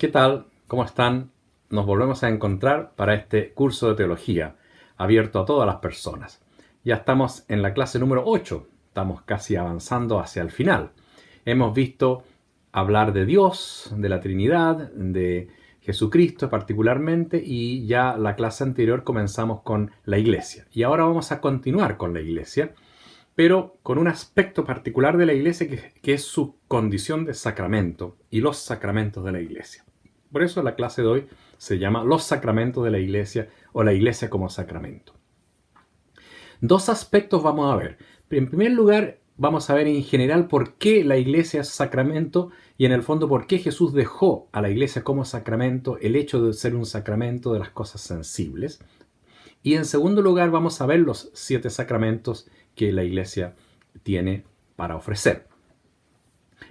¿Qué tal? ¿Cómo están? Nos volvemos a encontrar para este curso de teología, abierto a todas las personas. Ya estamos en la clase número 8, estamos casi avanzando hacia el final. Hemos visto hablar de Dios, de la Trinidad, de Jesucristo particularmente, y ya la clase anterior comenzamos con la Iglesia. Y ahora vamos a continuar con la Iglesia, pero con un aspecto particular de la Iglesia que es su condición de sacramento y los sacramentos de la Iglesia. Por eso la clase de hoy se llama Los sacramentos de la Iglesia o la Iglesia como sacramento. Dos aspectos vamos a ver. En primer lugar, vamos a ver en general por qué la Iglesia es sacramento y en el fondo por qué Jesús dejó a la Iglesia como sacramento, el hecho de ser un sacramento de las cosas sensibles. Y en segundo lugar, vamos a ver los 7 sacramentos que la Iglesia tiene para ofrecer.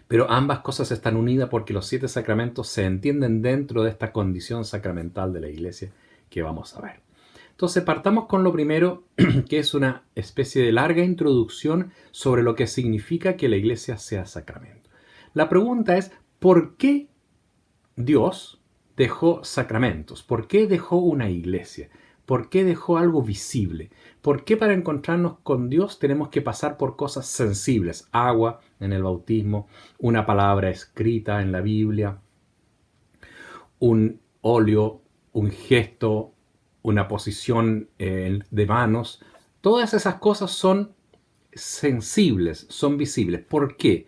Pero ambas cosas están unidas porque los 7 sacramentos se entienden dentro de esta condición sacramental de la Iglesia que vamos a ver. Entonces partamos con lo primero, que es una especie de larga introducción sobre lo que significa que la Iglesia sea sacramento. La pregunta es, ¿por qué Dios dejó sacramentos? ¿Por qué dejó una iglesia? ¿Por qué dejó algo visible? ¿Por qué para encontrarnos con Dios tenemos que pasar por cosas sensibles? Agua en el bautismo, una palabra escrita en la Biblia, un óleo, un gesto, una posición de manos. Todas esas cosas son sensibles, son visibles. ¿Por qué?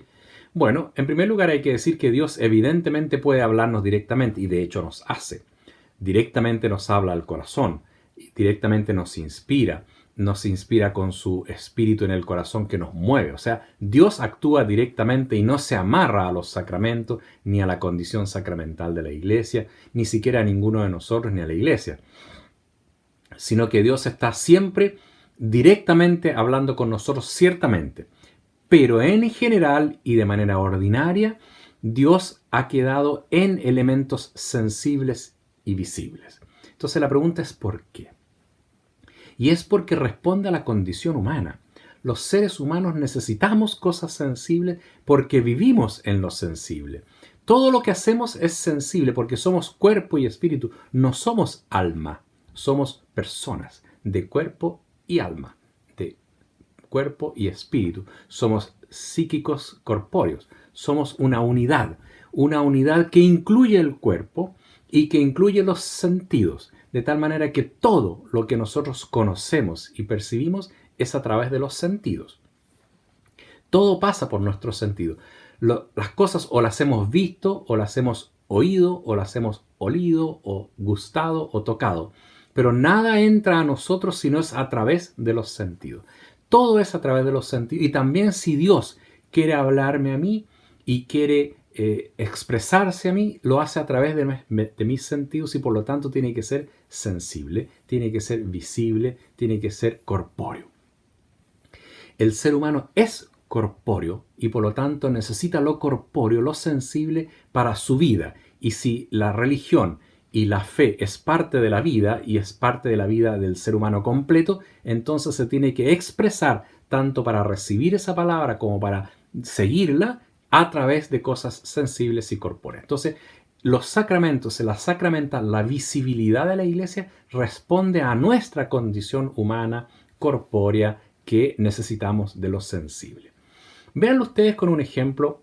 Bueno, en primer lugar hay que decir que Dios evidentemente puede hablarnos directamente y de hecho nos hace. Directamente nos habla al corazón, directamente nos inspira con su espíritu en el corazón que nos mueve. O sea, Dios actúa directamente y no se amarra a los sacramentos ni a la condición sacramental de la iglesia, ni siquiera a ninguno de nosotros ni a la iglesia, sino que Dios está siempre directamente hablando con nosotros, ciertamente. Pero en general y de manera ordinaria, Dios ha quedado en elementos sensibles y visibles. Entonces la pregunta es ¿por qué? Y es porque responde a la condición humana. Los seres humanos necesitamos cosas sensibles porque vivimos en lo sensible. Todo lo que hacemos es sensible porque somos cuerpo y espíritu, no somos alma, somos personas de cuerpo y alma, de cuerpo y espíritu. Somos psíquicos corpóreos, somos una unidad que incluye el cuerpo y que incluye los sentidos, de tal manera que todo lo que nosotros conocemos y percibimos es a través de los sentidos. Todo pasa por nuestros sentidos. Las cosas o las hemos visto, o las hemos oído, o las hemos olido, o gustado, o tocado. Pero nada entra a nosotros si no es a través de los sentidos. Todo es a través de los sentidos. Y también si Dios quiere hablarme a mí y quiere expresarse a mí, lo hace a través de mis sentidos y por lo tanto tiene que ser sensible, tiene que ser visible, tiene que ser corpóreo. El ser humano es corpóreo y por lo tanto necesita lo corpóreo, lo sensible para su vida. Y si la religión y la fe es parte de la vida y es parte de la vida del ser humano completo, entonces se tiene que expresar tanto para recibir esa palabra como para seguirla a través de cosas sensibles y corpóreas. Entonces, los sacramentos, la sacramental, la visibilidad de la iglesia responde a nuestra condición humana, corpórea, que necesitamos de lo sensible. Véanlo ustedes con un ejemplo,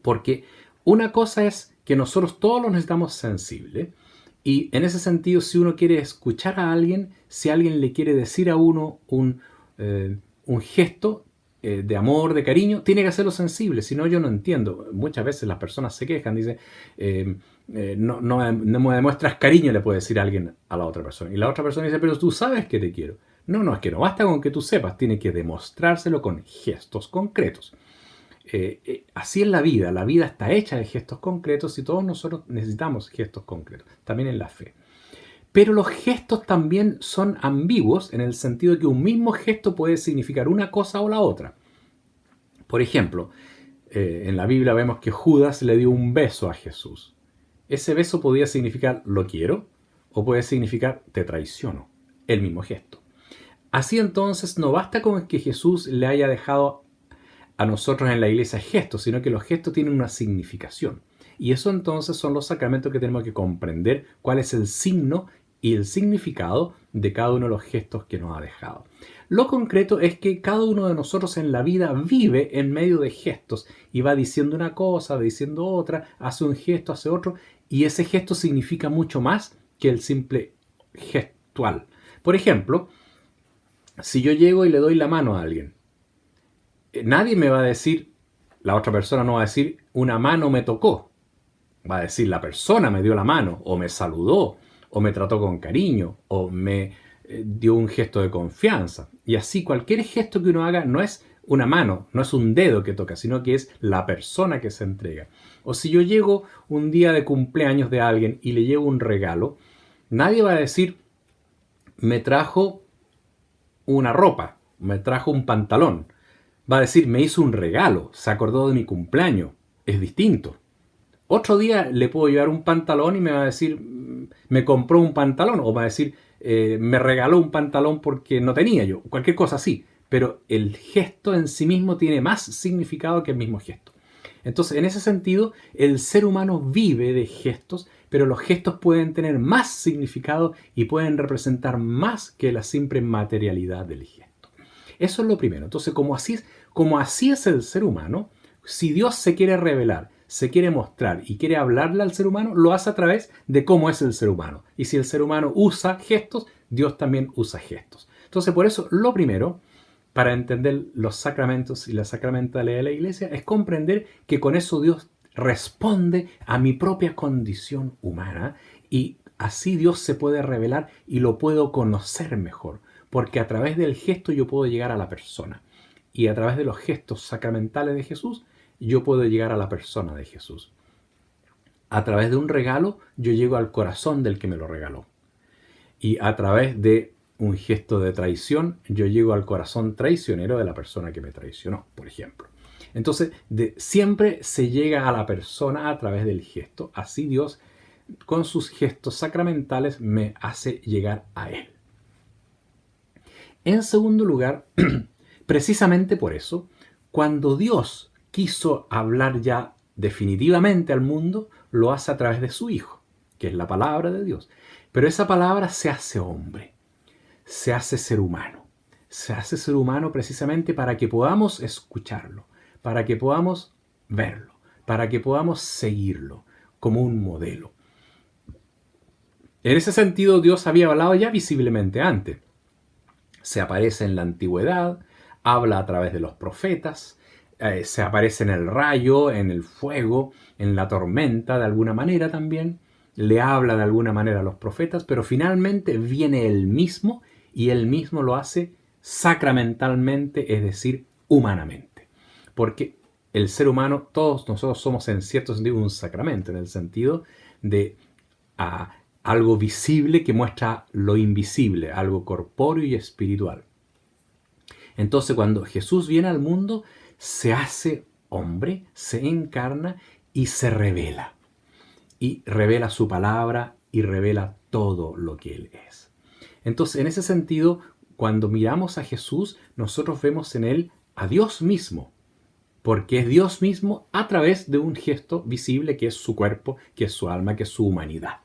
porque una cosa es que nosotros todos lo necesitamos sensible, y en ese sentido, si uno quiere escuchar a alguien, si alguien le quiere decir a uno un gesto de amor, de cariño, tiene que hacerlo sensible, si no yo no entiendo. Muchas veces las personas se quejan, dicen, no me demuestras cariño, le puede decir alguien a la otra persona. Y la otra persona dice, pero tú sabes que te quiero. No, es que no basta con que tú sepas, tiene que demostrárselo con gestos concretos. Así es la vida está hecha de gestos concretos y todos nosotros necesitamos gestos concretos, también en la fe. Pero los gestos también son ambiguos en el sentido de que un mismo gesto puede significar una cosa o la otra. Por ejemplo, en la Biblia vemos que Judas le dio un beso a Jesús. Ese beso podía significar lo quiero o puede significar te traiciono, el mismo gesto. Así entonces no basta con que Jesús le haya dejado a nosotros en la iglesia gestos, sino que los gestos tienen una significación. Y eso entonces son los sacramentos que tenemos que comprender cuál es el signo y el significado de cada uno de los gestos que nos ha dejado. Lo concreto es que cada uno de nosotros en la vida vive en medio de gestos y va diciendo una cosa, va diciendo otra, hace un gesto, hace otro, y ese gesto significa mucho más que el simple gestual. Por ejemplo, si yo llego y le doy la mano a alguien, nadie me va a decir, la otra persona no va a decir, una mano me tocó. Va a decir, la persona me dio la mano, o me saludó, o me trató con cariño, o me dio un gesto de confianza. Y así cualquier gesto que uno haga no es una mano, no es un dedo que toca, sino que es la persona que se entrega. O si yo llego un día de cumpleaños de alguien y le llevo un regalo, nadie va a decir, me trajo una ropa, me trajo un pantalón. Va a decir, me hizo un regalo, se acordó de mi cumpleaños. Es distinto. Otro día le puedo llevar un pantalón y me va a decir, me compró un pantalón. O va a decir, me regaló un pantalón porque no tenía yo. Cualquier cosa así. Pero el gesto en sí mismo tiene más significado que el mismo gesto. Entonces, en ese sentido, el ser humano vive de gestos, pero los gestos pueden tener más significado y pueden representar más que la simple materialidad del gesto. Eso es lo primero. Entonces, como así es el ser humano, si Dios se quiere revelar, se quiere mostrar y quiere hablarle al ser humano, lo hace a través de cómo es el ser humano. Y si el ser humano usa gestos, Dios también usa gestos. Entonces, por eso, lo primero, para entender los sacramentos y la sacramentalidad de la Iglesia, es comprender que con eso Dios responde a mi propia condición humana y así Dios se puede revelar y lo puedo conocer mejor, porque a través del gesto yo puedo llegar a la persona y a través de los gestos sacramentales de Jesús yo puedo llegar a la persona de Jesús. A través de un regalo yo llego al corazón del que me lo regaló y a través de un gesto de traición, yo llego al corazón traicionero de la persona que me traicionó, por ejemplo. Entonces, siempre se llega a la persona a través del gesto. Así Dios, con sus gestos sacramentales, me hace llegar a Él. En segundo lugar, precisamente por eso, cuando Dios quiso hablar ya definitivamente al mundo, lo hace a través de su Hijo, que es la palabra de Dios. Pero esa palabra se hace hombre. Se hace ser humano. Se hace ser humano precisamente para que podamos escucharlo, para que podamos verlo, para que podamos seguirlo como un modelo. En ese sentido, Dios había hablado ya visiblemente antes. Se aparece en la antigüedad, habla a través de los profetas, se aparece en el rayo, en el fuego, en la tormenta, de alguna manera también. Le habla de alguna manera a los profetas, pero finalmente viene Él mismo y Él mismo lo hace sacramentalmente, es decir, humanamente. Porque el ser humano, todos nosotros somos en cierto sentido un sacramento, en el sentido de algo visible que muestra lo invisible, algo corpóreo y espiritual. Entonces, cuando Jesús viene al mundo, se hace hombre, se encarna y se revela. Y revela su palabra y revela todo lo que Él es. Entonces, en ese sentido, cuando miramos a Jesús, nosotros vemos en Él a Dios mismo, porque es Dios mismo a través de un gesto visible que es su cuerpo, que es su alma, que es su humanidad.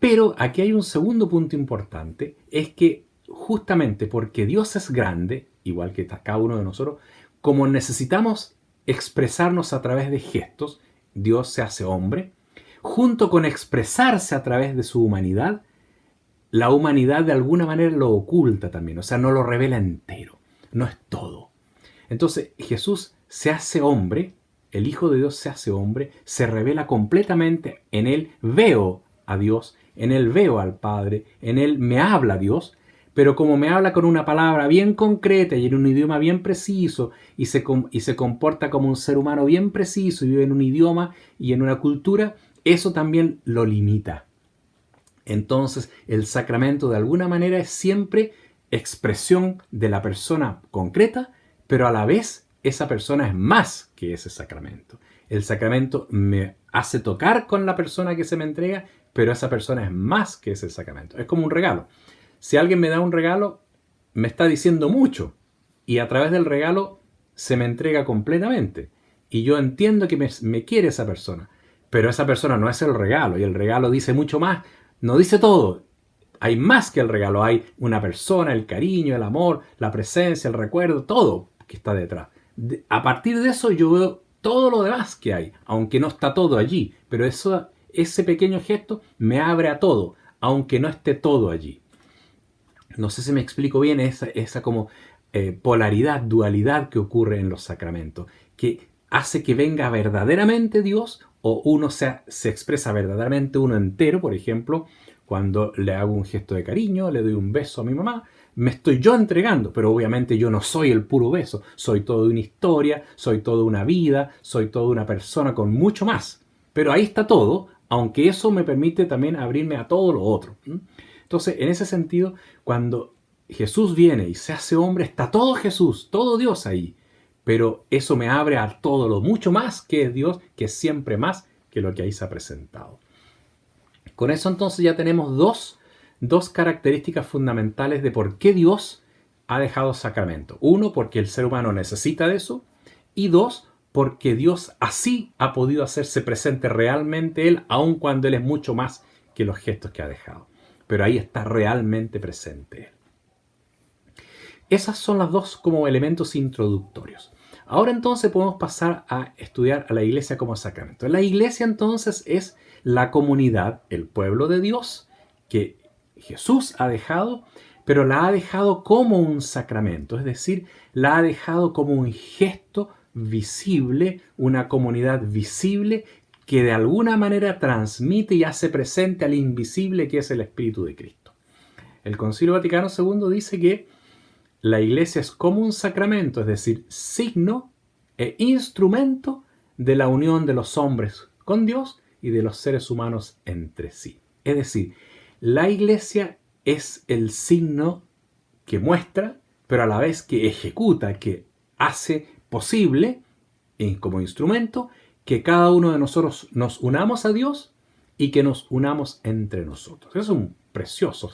Pero aquí hay un segundo punto importante, es que justamente porque Dios es grande, igual que cada uno de nosotros, como necesitamos expresarnos a través de gestos, Dios se hace hombre, junto con expresarse a través de su humanidad, la humanidad de alguna manera lo oculta también, o sea, no lo revela entero, no es todo. Entonces Jesús se hace hombre, el Hijo de Dios se hace hombre, se revela completamente, en Él veo a Dios, en Él veo al Padre, en Él me habla Dios, pero como me habla con una palabra bien concreta y en un idioma bien preciso y se comporta como un ser humano bien preciso y vive en un idioma y en una cultura, eso también lo limita. Entonces, el sacramento de alguna manera es siempre expresión de la persona concreta, pero a la vez esa persona es más que ese sacramento. El sacramento me hace tocar con la persona que se me entrega, pero esa persona es más que ese sacramento. Es como un regalo. Si alguien me da un regalo, me está diciendo mucho y a través del regalo se me entrega completamente. Y yo entiendo que me quiere esa persona. pero esa persona no es el regalo, y el regalo dice mucho más, no dice todo. Hay más que el regalo, hay una persona, el cariño, el amor, la presencia, el recuerdo, todo que está detrás. A partir de eso yo veo todo lo demás que hay, aunque no está todo allí, pero ese pequeño gesto me abre a todo, aunque no esté todo allí. No sé si me explico bien esa como polaridad, dualidad que ocurre en los sacramentos, que hace que venga verdaderamente Dios o uno se expresa verdaderamente uno entero. Por ejemplo, cuando le hago un gesto de cariño, le doy un beso a mi mamá, me estoy yo entregando, pero obviamente yo no soy el puro beso, soy toda una historia, soy toda una vida, soy toda una persona con mucho más. Pero ahí está todo, aunque eso me permite también abrirme a todo lo otro. Entonces, en ese sentido, cuando Jesús viene y se hace hombre, está todo Jesús, todo Dios ahí. Pero eso me abre a todo lo mucho más que es Dios, que es siempre más que lo que ahí se ha presentado. Con eso entonces ya tenemos dos características fundamentales de por qué Dios ha dejado sacramento. Uno, porque el ser humano necesita de eso. Y dos, porque Dios así ha podido hacerse presente realmente Él, aun cuando Él es mucho más que los gestos que ha dejado. Pero ahí está realmente presente Él. Esas son las dos como elementos introductorios. Ahora entonces podemos pasar a estudiar a la iglesia como sacramento. La iglesia entonces es la comunidad, el pueblo de Dios, que Jesús ha dejado, pero la ha dejado como un sacramento, es decir, la ha dejado como un gesto visible, una comunidad visible que de alguna manera transmite y hace presente al invisible que es el Espíritu de Cristo. El Concilio Vaticano II dice que la iglesia es como un sacramento, es decir, signo e instrumento de la unión de los hombres con Dios y de los seres humanos entre sí. Es decir, la iglesia es el signo que muestra, pero a la vez que ejecuta, que hace posible, como instrumento, que cada uno de nosotros nos unamos a Dios y que nos unamos entre nosotros. Es una preciosa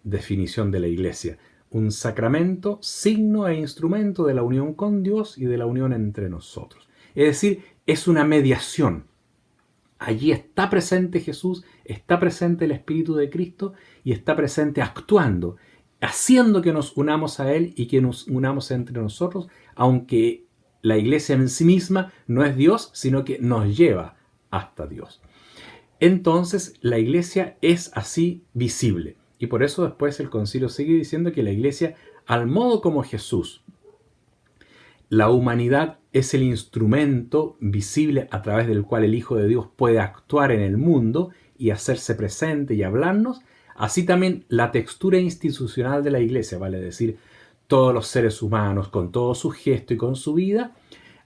definición de la iglesia. Un sacramento, signo e instrumento de la unión con Dios y de la unión entre nosotros. Es decir, es una mediación. Allí está presente Jesús, está presente el Espíritu de Cristo y está presente actuando, haciendo que nos unamos a Él y que nos unamos entre nosotros, aunque la iglesia en sí misma no es Dios, sino que nos lleva hasta Dios. Entonces, la iglesia es así visible. Y por eso después el concilio sigue diciendo que la iglesia, al modo como Jesús, la humanidad es el instrumento visible a través del cual el Hijo de Dios puede actuar en el mundo y hacerse presente y hablarnos, así también la textura institucional de la iglesia, vale decir, todos los seres humanos con todo su gesto y con su vida,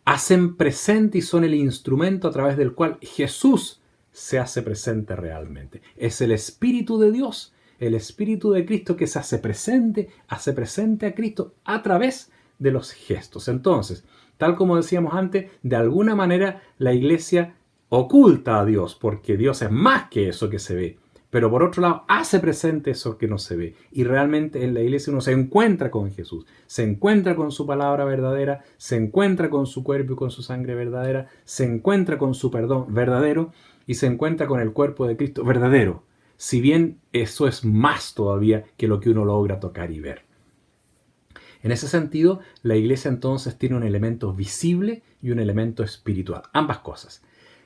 hacen presente y son el instrumento a través del cual Jesús se hace presente realmente. Es el Espíritu de Dios, el Espíritu de Cristo que se hace presente a Cristo a través de los gestos. Entonces, tal como decíamos antes, de alguna manera la iglesia oculta a Dios, porque Dios es más que eso que se ve. Pero por otro lado, hace presente eso que no se ve. Y realmente en la iglesia uno se encuentra con Jesús, se encuentra con su palabra verdadera, se encuentra con su cuerpo y con su sangre verdadera, se encuentra con su perdón verdadero y se encuentra con el cuerpo de Cristo verdadero. Si bien eso es más todavía que lo que uno logra tocar y ver. En ese sentido, la iglesia entonces tiene un elemento visible y un elemento espiritual. Ambas cosas.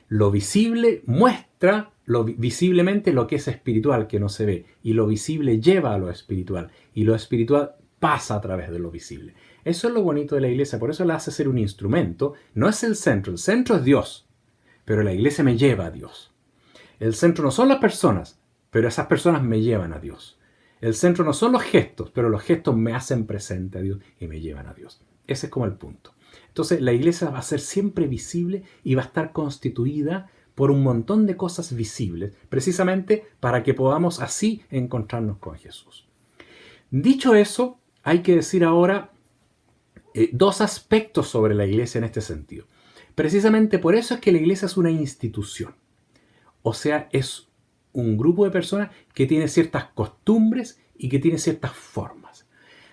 Lo visible muestra visiblemente lo que es espiritual, que no se ve. Y lo visible lleva a lo espiritual. Y lo espiritual pasa a través de lo visible. Eso es lo bonito de la iglesia. Por eso la hace ser un instrumento. No es el centro. El centro es Dios. Pero la iglesia me lleva a Dios. El centro no son las personas, pero esas personas me llevan a Dios. El centro no son los gestos, pero los gestos me hacen presente a Dios y me llevan a Dios. Ese es como el punto. Entonces la iglesia va a ser siempre visible y va a estar constituida por un montón de cosas visibles, precisamente para que podamos así encontrarnos con Jesús. Dicho eso, hay que decir ahora dos aspectos sobre la iglesia en este sentido. Precisamente por eso es que la iglesia es una institución. O sea, es un grupo de personas que tiene ciertas costumbres y que tiene ciertas formas.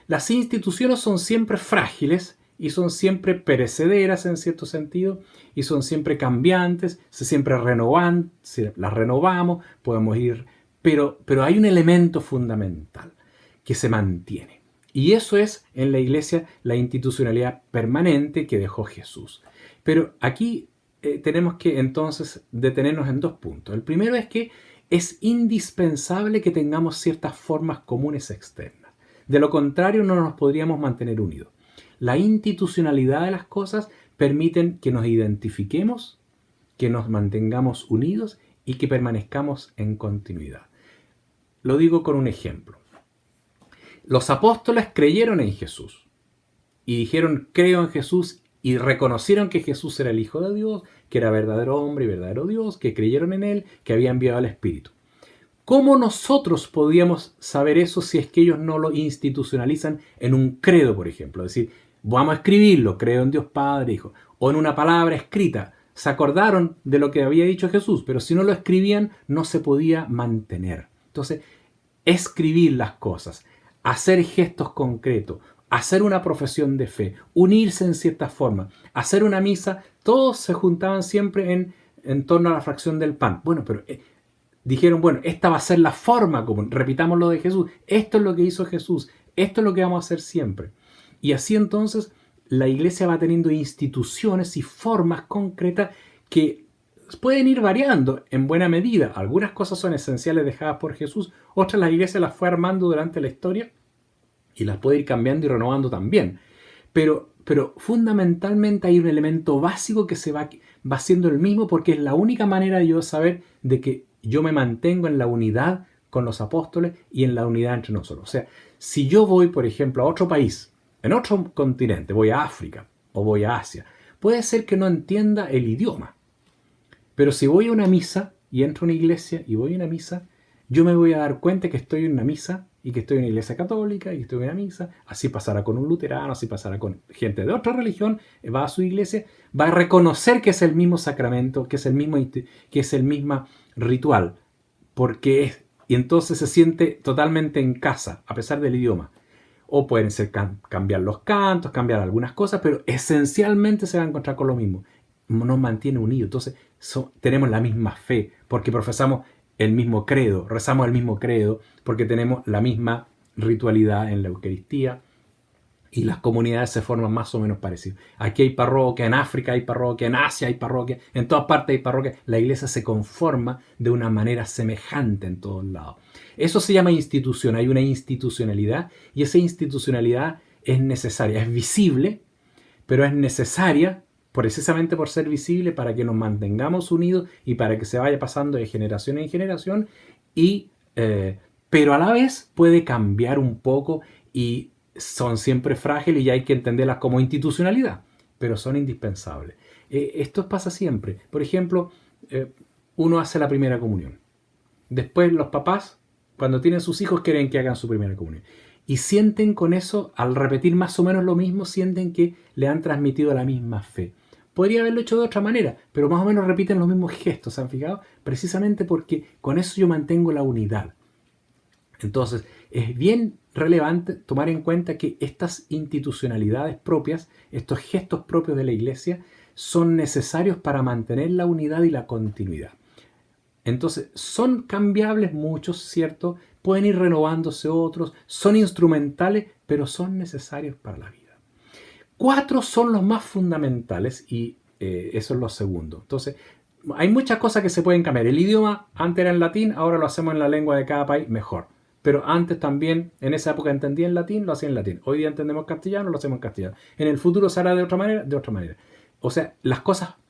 Las instituciones son siempre frágiles y son siempre perecederas en cierto sentido, y son siempre cambiantes, se siempre renovan, si las renovamos, podemos ir, pero hay un elemento fundamental que se mantiene. Y eso es en la iglesia la institucionalidad permanente que dejó Jesús. Pero aquí tenemos que entonces detenernos en dos puntos. El primero es que es indispensable que tengamos ciertas formas comunes externas. De lo contrario, no nos podríamos mantener unidos. La institucionalidad de las cosas permiten que nos identifiquemos, que nos mantengamos unidos y que permanezcamos en continuidad. Lo digo con un ejemplo. Los apóstoles creyeron en Jesús y dijeron, creo en Jesús, y reconocieron que Jesús era el Hijo de Dios, que era verdadero hombre y verdadero Dios, que creyeron en Él, que había enviado al Espíritu. ¿Cómo nosotros podríamos saber eso si es que ellos no lo institucionalizan en un credo, por ejemplo? Es decir, vamos a escribirlo, creo en Dios Padre, Hijo, o en una palabra escrita. Se acordaron de lo que había dicho Jesús, pero si no lo escribían, no se podía mantener. Entonces, escribir las cosas, hacer gestos concretos, hacer una profesión de fe, unirse en cierta forma, hacer una misa, todos se juntaban siempre en torno a la fracción del pan. Bueno, pero dijeron, bueno, esta va a ser la forma común, repitamos lo de Jesús, esto es lo que hizo Jesús, esto es lo que vamos a hacer siempre. Y así entonces la iglesia va teniendo instituciones y formas concretas que pueden ir variando en buena medida. Algunas cosas son esenciales dejadas por Jesús, otras la iglesia las fue armando durante la historia y las puede ir cambiando y renovando también. Pero fundamentalmente hay un elemento básico que se va siendo el mismo, porque es la única manera de yo saber de que yo me mantengo en la unidad con los apóstoles y en la unidad entre nosotros. O sea, si yo voy, por ejemplo, a otro país, en otro continente, voy a África o voy a Asia, puede ser que no entienda el idioma. Pero si voy a una misa y entro a una iglesia y voy a una misa, yo me voy a dar cuenta que estoy en una misa y que estoy en una iglesia católica y que estoy en una misa. Así pasará con un luterano, así pasará con gente de otra religión, va a su iglesia, va a reconocer que es el mismo sacramento, que es el mismo ritual, y entonces se siente totalmente en casa, a pesar del idioma. O pueden ser cambiar los cantos, cambiar algunas cosas, pero esencialmente se va a encontrar con lo mismo. Nos mantiene unidos. Entonces tenemos la misma fe, porque profesamos el mismo credo, rezamos el mismo credo, porque tenemos la misma ritualidad en la Eucaristía, y las comunidades se forman más o menos parecidas. Aquí hay parroquia, en África hay parroquia, en Asia hay parroquia, en todas partes hay parroquia. La iglesia se conforma de una manera semejante en todos lados. Eso se llama institución, hay una institucionalidad, y esa institucionalidad es necesaria, es visible, pero es necesaria precisamente por ser visible, para que nos mantengamos unidos y para que se vaya pasando de generación en generación, pero a la vez puede cambiar un poco y son siempre frágiles y hay que entenderlas como institucionalidad, pero son indispensables. Esto pasa siempre. Por ejemplo, uno hace la primera comunión. Después los papás, cuando tienen sus hijos, quieren que hagan su primera comunión. Y sienten con eso, al repetir más o menos lo mismo, sienten que le han transmitido la misma fe. Podría haberlo hecho de otra manera, pero más o menos repiten los mismos gestos, ¿se han fijado? Precisamente porque con eso yo mantengo la unidad. Entonces, es bien relevante tomar en cuenta que estas institucionalidades propias, estos gestos propios de la iglesia, son necesarios para mantener la unidad y la continuidad. Entonces, son cambiables muchos, ¿cierto? Pueden ir renovándose otros, son instrumentales, pero son necesarios para la vida. 4 son los más fundamentales y eso es lo segundo. Entonces, hay muchas cosas que se pueden cambiar. El idioma antes era en latín, ahora lo hacemos en la lengua de cada país, mejor. Pero antes también, en esa época entendía en latín, lo hacía en latín. Hoy día entendemos castellano, lo hacemos en castellano. En el futuro se hará de otra manera, de otra manera. O sea,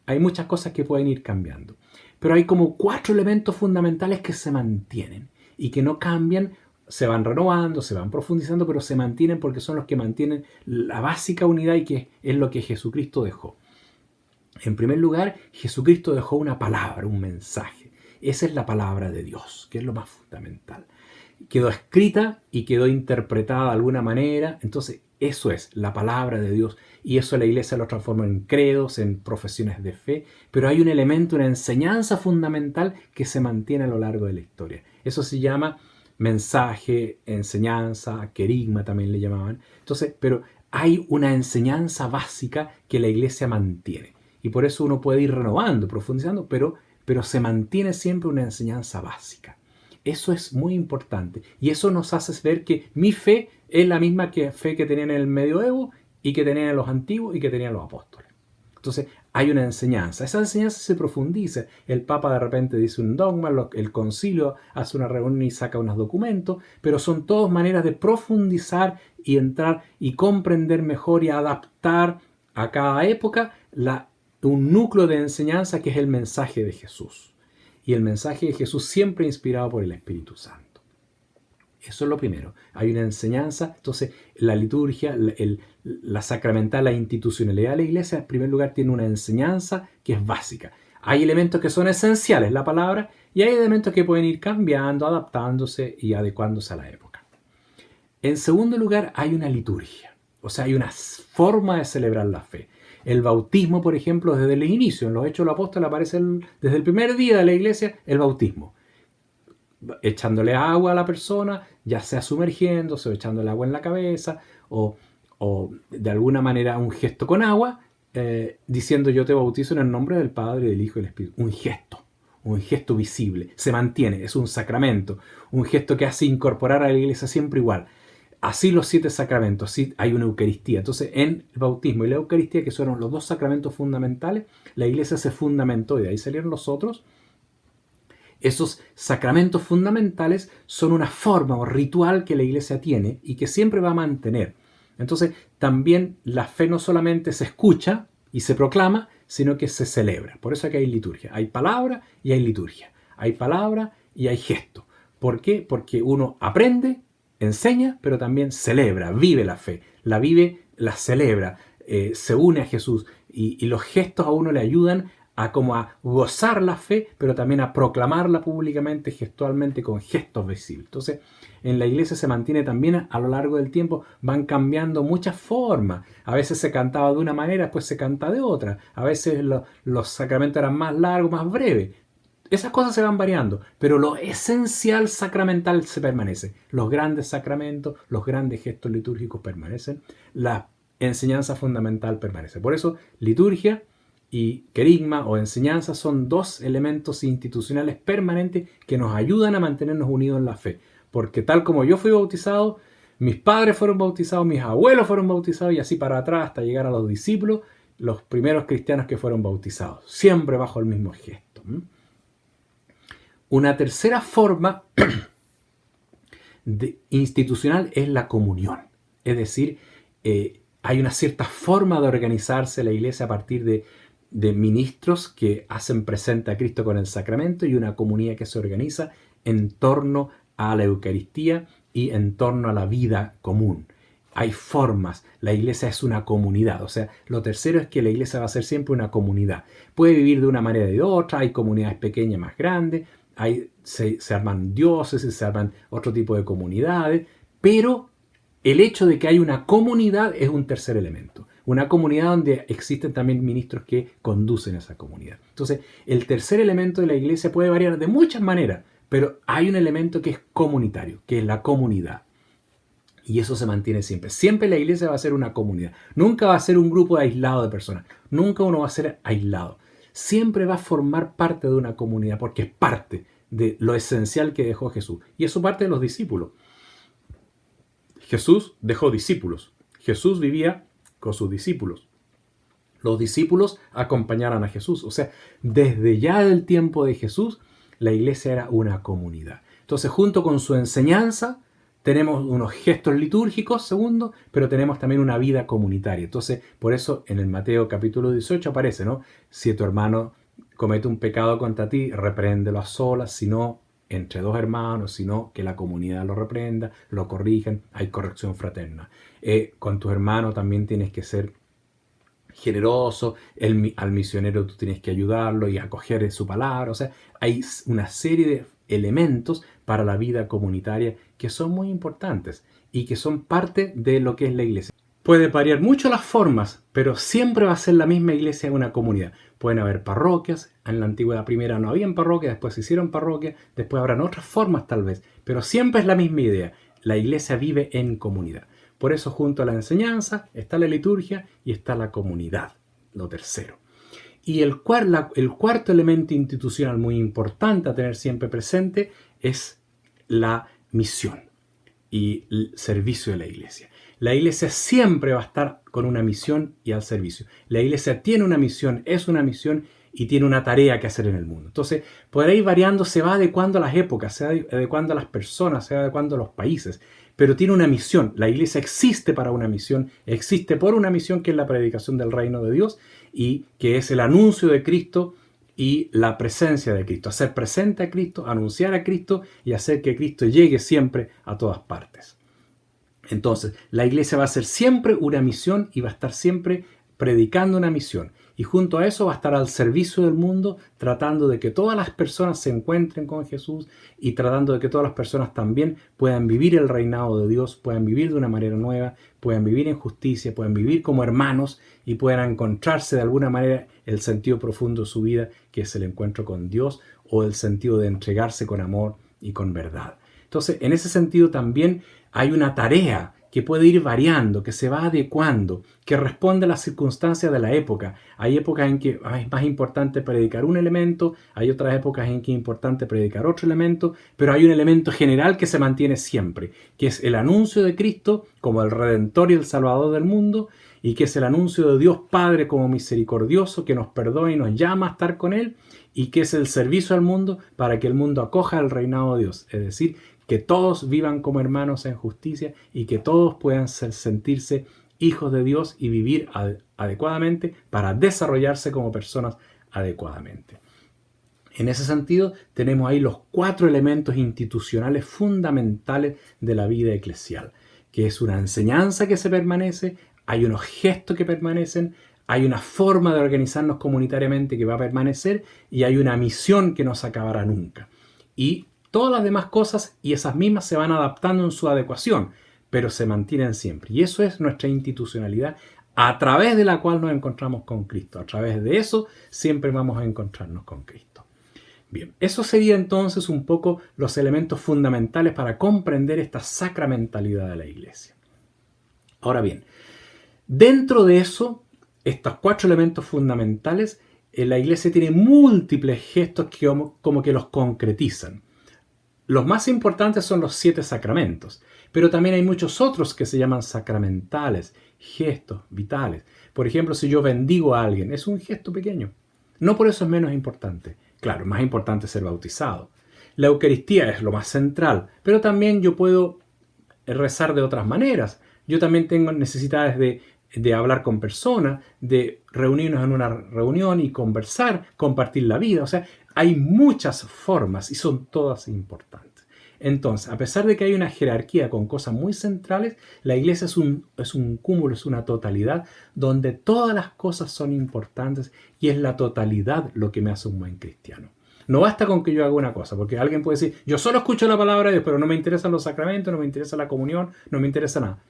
hay muchas cosas que pueden ir cambiando. Pero hay como 4 elementos fundamentales que se mantienen y que no cambian, se van renovando, se van profundizando, pero se mantienen porque son los que mantienen la básica unidad y que es lo que Jesucristo dejó. En primer lugar, Jesucristo dejó una palabra, un mensaje. Esa es la palabra de Dios, que es lo más fundamental. Quedó escrita y quedó interpretada de alguna manera. Entonces, eso es la palabra de Dios. Y eso la iglesia lo transforma en credos, en profesiones de fe. Pero hay un elemento, una enseñanza fundamental que se mantiene a lo largo de la historia. Eso se llama mensaje, enseñanza, querigma también le llamaban. Entonces, pero hay una enseñanza básica que la iglesia mantiene. Y por eso uno puede ir renovando, profundizando, pero se mantiene siempre una enseñanza básica. Eso es muy importante. Y eso nos hace ver que mi fe es la misma fe que tenían en el medioevo y que tenían los antiguos y que tenían los apóstoles. Entonces hay una enseñanza. Esa enseñanza se profundiza. El Papa de repente dice un dogma, el concilio hace una reunión y saca unos documentos, pero son todas maneras de profundizar y entrar y comprender mejor y adaptar a cada época un núcleo de enseñanza que es el mensaje de Jesús. Y el mensaje de Jesús siempre inspirado por el Espíritu Santo. Eso es lo primero. Hay una enseñanza. Entonces, la liturgia, la sacramental, la institucionalidad de la iglesia, en primer lugar, tiene una enseñanza que es básica. Hay elementos que son esenciales, la palabra, y hay elementos que pueden ir cambiando, adaptándose y adecuándose a la época. En segundo lugar, hay una liturgia. O sea, hay una forma de celebrar la fe. El bautismo, por ejemplo, desde el inicio, en los Hechos de los Apóstoles aparece desde el primer día de la iglesia el bautismo. Echándole agua a la persona, ya sea sumergiéndose o echándole agua en la cabeza o de alguna manera un gesto con agua, diciendo yo te bautizo en el nombre del Padre, del Hijo y del Espíritu. Un gesto visible, se mantiene, es un sacramento, un gesto que hace incorporar a la iglesia siempre igual. Así los 7 sacramentos, sí hay una Eucaristía. Entonces en el bautismo y la Eucaristía, que son los 2 sacramentos fundamentales, la iglesia se fundamentó y de ahí salieron los otros. Esos sacramentos fundamentales son una forma o ritual que la iglesia tiene y que siempre va a mantener. Entonces, también la fe no solamente se escucha y se proclama, sino que se celebra. Por eso aquí hay liturgia. Hay palabra y hay liturgia. Hay palabra y hay gesto. ¿Por qué? Porque uno aprende, enseña, pero también celebra, vive la fe. La vive, la celebra, se une a Jesús. Y los gestos a uno le ayudan a gozar la fe, pero también a proclamarla públicamente, gestualmente, con gestos visibles. Entonces, en la iglesia se mantiene también a lo largo del tiempo, van cambiando muchas formas. A veces se cantaba de una manera, después se canta de otra. A veces los sacramentos eran más largos, más breves. Esas cosas se van variando, pero lo esencial sacramental se permanece. Los grandes sacramentos, los grandes gestos litúrgicos permanecen. La enseñanza fundamental permanece. Por eso, liturgia y querigma o enseñanza son 2 elementos institucionales permanentes que nos ayudan a mantenernos unidos en la fe. Porque tal como yo fui bautizado, mis padres fueron bautizados, mis abuelos fueron bautizados y así para atrás hasta llegar a los discípulos, los primeros cristianos que fueron bautizados. Siempre bajo el mismo gesto. Una tercera forma institucional es la comunión. Es decir, hay una cierta forma de organizarse la iglesia a partir de ministros que hacen presente a Cristo con el sacramento y una comunidad que se organiza en torno a la Eucaristía y en torno a la vida común. Hay formas, la iglesia es una comunidad, o sea, lo tercero es que la iglesia va a ser siempre una comunidad. Puede vivir de una manera o de otra, hay comunidades pequeñas más grandes, se arman diócesis, se arman otro tipo de comunidades, pero el hecho de que hay una comunidad es un tercer elemento. Una comunidad donde existen también ministros que conducen a esa comunidad. Entonces, el tercer elemento de la iglesia puede variar de muchas maneras, pero hay un elemento que es comunitario, que es la comunidad. Y eso se mantiene siempre. Siempre la iglesia va a ser una comunidad. Nunca va a ser un grupo aislado de personas. Nunca uno va a ser aislado. Siempre va a formar parte de una comunidad porque es parte de lo esencial que dejó Jesús. Y eso parte de los discípulos. Jesús dejó discípulos. Jesús vivía con sus discípulos. Los discípulos acompañaron a Jesús. O sea, desde ya el tiempo de Jesús, la iglesia era una comunidad. Entonces, junto con su enseñanza, tenemos unos gestos litúrgicos, segundo, pero tenemos también una vida comunitaria. Entonces, por eso en el Mateo capítulo 18 aparece, ¿no? Si tu hermano comete un pecado contra ti, repréndelo a solas, si no, entre 2 hermanos, sino que la comunidad lo reprenda, lo corrijan, hay corrección fraterna. Con tus hermanos también tienes que ser generoso, al misionero tú tienes que ayudarlo y acoger su palabra. O sea, hay una serie de elementos para la vida comunitaria que son muy importantes y que son parte de lo que es la iglesia. Puede variar mucho las formas, pero siempre va a ser la misma iglesia una comunidad. Pueden haber parroquias, en la antigüedad primera no habían parroquias, después se hicieron parroquias, después habrán otras formas tal vez, pero siempre es la misma idea. La iglesia vive en comunidad. Por eso junto a la enseñanza está la liturgia y está la comunidad, lo tercero. Y el cuarto elemento institucional muy importante a tener siempre presente es la misión y el servicio de la iglesia. La iglesia siempre va a estar con una misión y al servicio. La iglesia tiene una misión, es una misión y tiene una tarea que hacer en el mundo. Entonces, podrá ir variando, se va adecuando a las épocas, se va adecuando a las personas, se va adecuando a los países, pero tiene una misión. La iglesia existe para una misión, existe por una misión que es la predicación del reino de Dios y que es el anuncio de Cristo y la presencia de Cristo. Hacer presente a Cristo, anunciar a Cristo y hacer que Cristo llegue siempre a todas partes. Entonces, la iglesia va a ser siempre una misión y va a estar siempre predicando una misión. Y junto a eso va a estar al servicio del mundo, tratando de que todas las personas se encuentren con Jesús y tratando de que todas las personas también puedan vivir el reinado de Dios, puedan vivir de una manera nueva, puedan vivir en justicia, puedan vivir como hermanos y puedan encontrarse de alguna manera el sentido profundo de su vida, que es el encuentro con Dios o el sentido de entregarse con amor y con verdad. Entonces, en ese sentido también hay una tarea que puede ir variando, que se va adecuando, que responde a las circunstancias de la época. Hay épocas en que es más importante predicar un elemento, hay otras épocas en que es importante predicar otro elemento, pero hay un elemento general que se mantiene siempre, que es el anuncio de Cristo como el Redentor y el Salvador del mundo, y que es el anuncio de Dios Padre como misericordioso, que nos perdona y nos llama a estar con Él, y que es el servicio al mundo para que el mundo acoja el reinado de Dios, es decir, que todos vivan como hermanos en justicia y que todos puedan sentirse hijos de Dios y vivir adecuadamente para desarrollarse como personas adecuadamente. En ese sentido, tenemos ahí los 4 elementos institucionales fundamentales de la vida eclesial, que es una enseñanza que se permanece, hay unos gestos que permanecen, hay una forma de organizarnos comunitariamente que va a permanecer y hay una misión que no se acabará nunca. Y todas las demás cosas y esas mismas se van adaptando en su adecuación, pero se mantienen siempre. Y eso es nuestra institucionalidad a través de la cual nos encontramos con Cristo. A través de eso siempre vamos a encontrarnos con Cristo. Bien, eso sería entonces un poco los elementos fundamentales para comprender esta sacramentalidad de la iglesia. Ahora bien, dentro de eso, estos 4 elementos fundamentales, la iglesia tiene múltiples gestos que como que los concretizan. Los más importantes son los 7 sacramentos, pero también hay muchos otros que se llaman sacramentales, gestos vitales. Por ejemplo, si yo bendigo a alguien, es un gesto pequeño. No por eso es menos importante. Claro, más importante es ser bautizado. La Eucaristía es lo más central, pero también yo puedo rezar de otras maneras. Yo también tengo necesidades de hablar con personas, de reunirnos en una reunión y conversar, compartir la vida. O sea, hay muchas formas y son todas importantes. Entonces, a pesar de que hay una jerarquía con cosas muy centrales, la iglesia es un cúmulo, es una totalidad donde todas las cosas son importantes y es la totalidad lo que me hace un buen cristiano. No basta con que yo haga una cosa, porque alguien puede decir, yo solo escucho la palabra de Dios, pero no me interesan los sacramentos, no me interesa la comunión, no me interesa nada.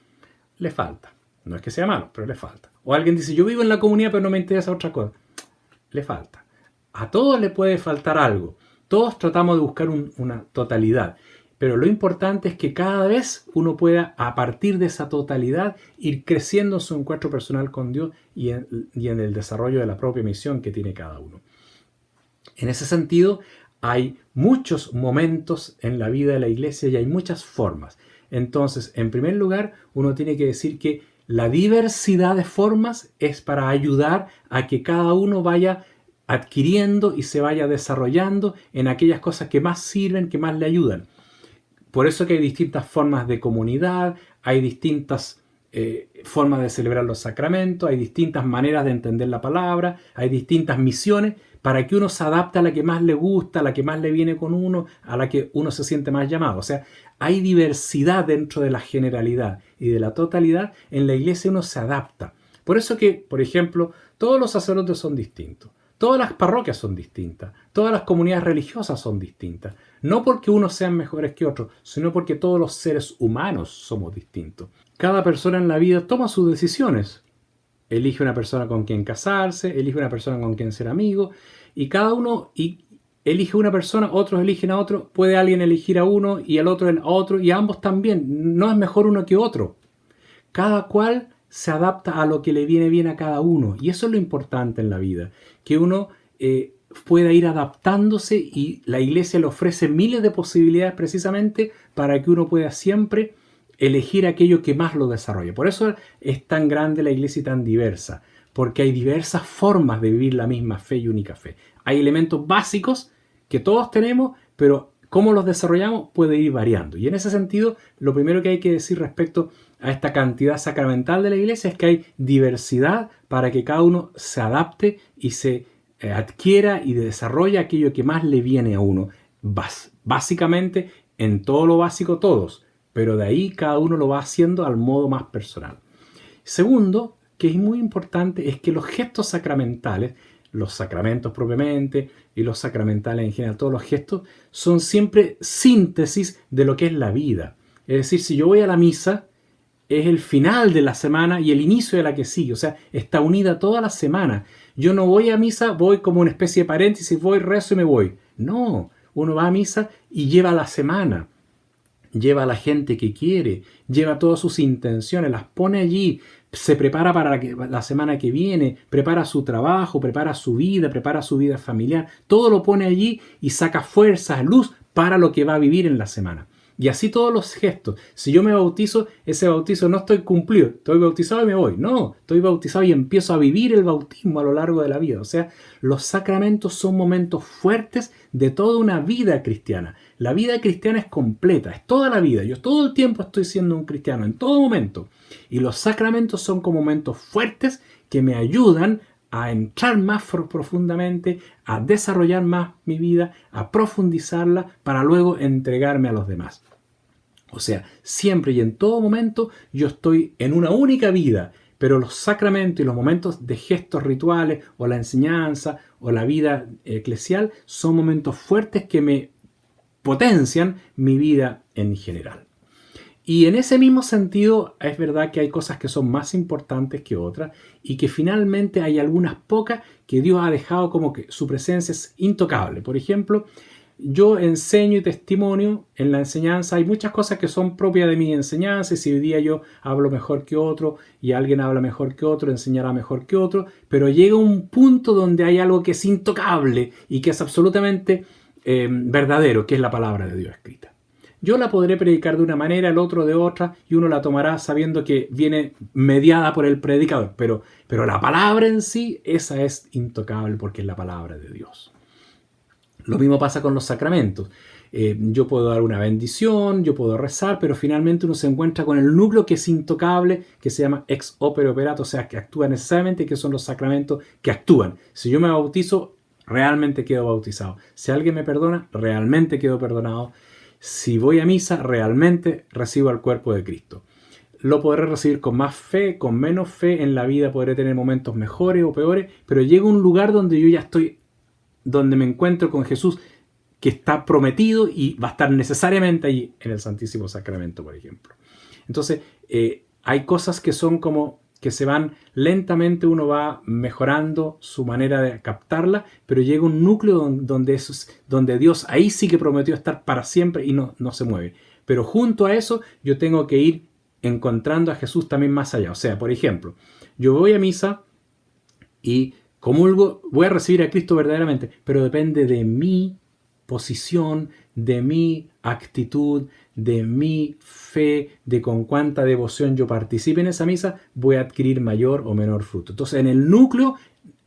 Le falta. No es que sea malo, pero le falta. O alguien dice, yo vivo en la comunidad, pero no me interesa otra cosa. Le falta. A todos le puede faltar algo. Todos tratamos de buscar una totalidad. Pero lo importante es que cada vez uno pueda, a partir de esa totalidad, ir creciendo en su encuentro personal con Dios y en el desarrollo de la propia misión que tiene cada uno. En ese sentido, hay muchos momentos en la vida de la iglesia y hay muchas formas. Entonces, en primer lugar, uno tiene que decir que la diversidad de formas es para ayudar a que cada uno vaya adquiriendo y se vaya desarrollando en aquellas cosas que más sirven, que más le ayudan. Por eso que hay distintas formas de comunidad, hay distintas formas de celebrar los sacramentos, hay distintas maneras de entender la palabra, hay distintas misiones para que uno se adapte a la que más le gusta, a la que más le viene con uno, a la que uno se siente más llamado. O sea, hay diversidad dentro de la generalidad y de la totalidad. En la iglesia uno se adapta. Por eso que, por ejemplo, todos los sacerdotes son distintos. Todas las parroquias son distintas, todas las comunidades religiosas son distintas. No porque unos sean mejores que otros, sino porque todos los seres humanos somos distintos. Cada persona en la vida toma sus decisiones. Elige una persona con quien casarse, elige una persona con quien ser amigo, y cada uno elige una persona, otros eligen a otro, puede alguien elegir a uno y al otro a otro, y a ambos también. No es mejor uno que otro. Cada cual se adapta a lo que le viene bien a cada uno. Y eso es lo importante en la vida, que uno pueda ir adaptándose, y la iglesia le ofrece miles de posibilidades precisamente para que uno pueda siempre elegir aquello que más lo desarrolle. Por eso es tan grande la iglesia y tan diversa, porque hay diversas formas de vivir la misma fe y única fe. Hay elementos básicos que todos tenemos, pero cómo los desarrollamos puede ir variando. Y en ese sentido, lo primero que hay que decir respecto a esta cantidad sacramental de la iglesia es que hay diversidad para que cada uno se adapte y se adquiera y desarrolle aquello que más le viene a uno. Básicamente, en todo lo básico todos, pero de ahí cada uno lo va haciendo al modo más personal. Segundo, que es muy importante, es que los gestos sacramentales, los sacramentos propiamente y los sacramentales en general, todos los gestos, son siempre síntesis de lo que es la vida. Es decir, si yo voy a la misa, es el final de la semana y el inicio de la que sigue. O sea, está unida toda la semana. Yo no voy a misa, voy como una especie de paréntesis, voy, rezo y me voy. No, uno va a misa y lleva la semana. Lleva a la gente que quiere, lleva todas sus intenciones, las pone allí, se prepara para la semana que viene, prepara su trabajo, prepara su vida familiar, todo lo pone allí y saca fuerzas, luz para lo que va a vivir en la semana. Y así todos los gestos. Si yo me bautizo, ese bautizo no estoy cumplido, estoy bautizado y me voy. No, estoy bautizado y empiezo a vivir el bautismo a lo largo de la vida. O sea, los sacramentos son momentos fuertes de toda una vida cristiana. La vida cristiana es completa, es toda la vida. Yo todo el tiempo estoy siendo un cristiano, en todo momento. Y los sacramentos son como momentos fuertes que me ayudan a entrar más profundamente, a desarrollar más mi vida, a profundizarla para luego entregarme a los demás. O sea, siempre y en todo momento yo estoy en una única vida, pero los sacramentos y los momentos de gestos rituales o la enseñanza o la vida eclesial son momentos fuertes que me potencian mi vida en general. Y en ese mismo sentido es verdad que hay cosas que son más importantes que otras y que finalmente hay algunas pocas que Dios ha dejado como que su presencia es intocable. Por ejemplo, yo enseño y testimonio en la enseñanza. Hay muchas cosas que son propias de mi enseñanza, y si hoy día yo hablo mejor que otro y alguien habla mejor que otro, enseñará mejor que otro, pero llega un punto donde hay algo que es intocable y que es absolutamente verdadero, que es la palabra de Dios escrita. Yo la podré predicar de una manera, el otro de otra, y uno la tomará sabiendo que viene mediada por el predicador, pero la palabra en sí, esa es intocable porque es la palabra de Dios. Lo mismo pasa con los sacramentos. Yo puedo dar una bendición, yo puedo rezar, pero finalmente uno se encuentra con el núcleo que es intocable, que se llama ex opere operato, o sea, que actúa necesariamente, que son los sacramentos que actúan. Si yo me bautizo, realmente quedo bautizado. Si alguien me perdona, realmente quedo perdonado. Si voy a misa, realmente recibo el cuerpo de Cristo. Lo podré recibir con más fe, con menos fe. En la vida podré tener momentos mejores o peores, pero llega un lugar donde yo ya estoy, donde me encuentro con Jesús, que está prometido y va a estar necesariamente allí en el Santísimo Sacramento, por ejemplo. Entonces, hay cosas que son como que se van lentamente, uno va mejorando su manera de captarla, pero llega un núcleo donde Dios ahí sí que prometió estar para siempre y no se mueve. Pero junto a eso yo tengo que ir encontrando a Jesús también más allá. O sea, por ejemplo, yo voy a misa y comulgo, voy a recibir a Cristo verdaderamente, pero depende de mi posición, de mi actitud, de mi fe, de con cuánta devoción yo participe en esa misa, voy a adquirir mayor o menor fruto. Entonces, en el núcleo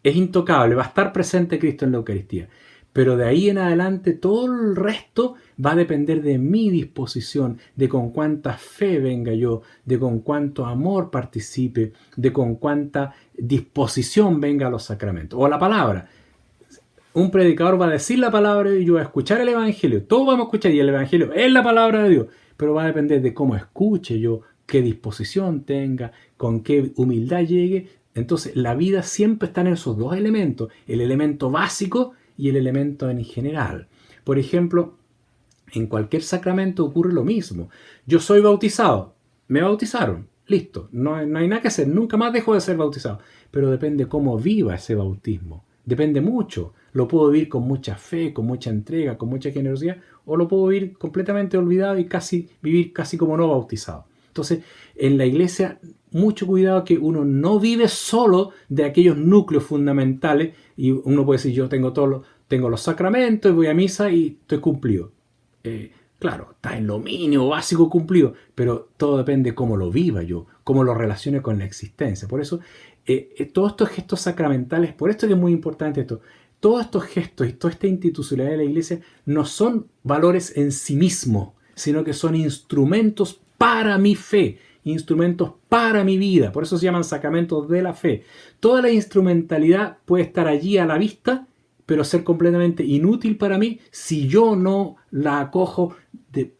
es intocable, va a estar presente Cristo en la Eucaristía. Pero de ahí en adelante todo el resto va a depender de mi disposición, de con cuánta fe venga yo, de con cuánto amor participe, de con cuánta disposición venga a los sacramentos. O la palabra. Un predicador va a decir la palabra y yo voy a escuchar el Evangelio. Todos vamos a escuchar y el Evangelio es la palabra de Dios. Pero va a depender de cómo escuche yo, qué disposición tenga, con qué humildad llegue. Entonces la vida siempre está en esos dos elementos. El elemento básico y el elemento en general. Por ejemplo, en cualquier sacramento ocurre lo mismo. Yo soy bautizado. Me bautizaron. Listo. No hay nada que hacer. Nunca más dejo de ser bautizado. Pero depende cómo viva ese bautismo. Depende mucho. Lo puedo vivir con mucha fe, con mucha entrega, con mucha generosidad, o lo puedo vivir completamente olvidado y vivir casi como no bautizado. Entonces, en la iglesia, mucho cuidado que uno no vive solo de aquellos núcleos fundamentales y uno puede decir, yo tengo los sacramentos y voy a misa y estoy cumplido. Claro, está en lo mínimo, básico cumplido, pero todo depende de cómo lo viva yo, cómo lo relacione con la existencia. Por eso, todos estos gestos sacramentales, por esto que es muy importante esto, todos estos gestos y toda esta institucionalidad de la iglesia no son valores en sí mismos, sino que son instrumentos para mi fe, instrumentos para mi vida. Por eso se llaman sacramentos de la fe. Toda la instrumentalidad puede estar allí a la vista, pero ser completamente inútil para mí si yo no la acojo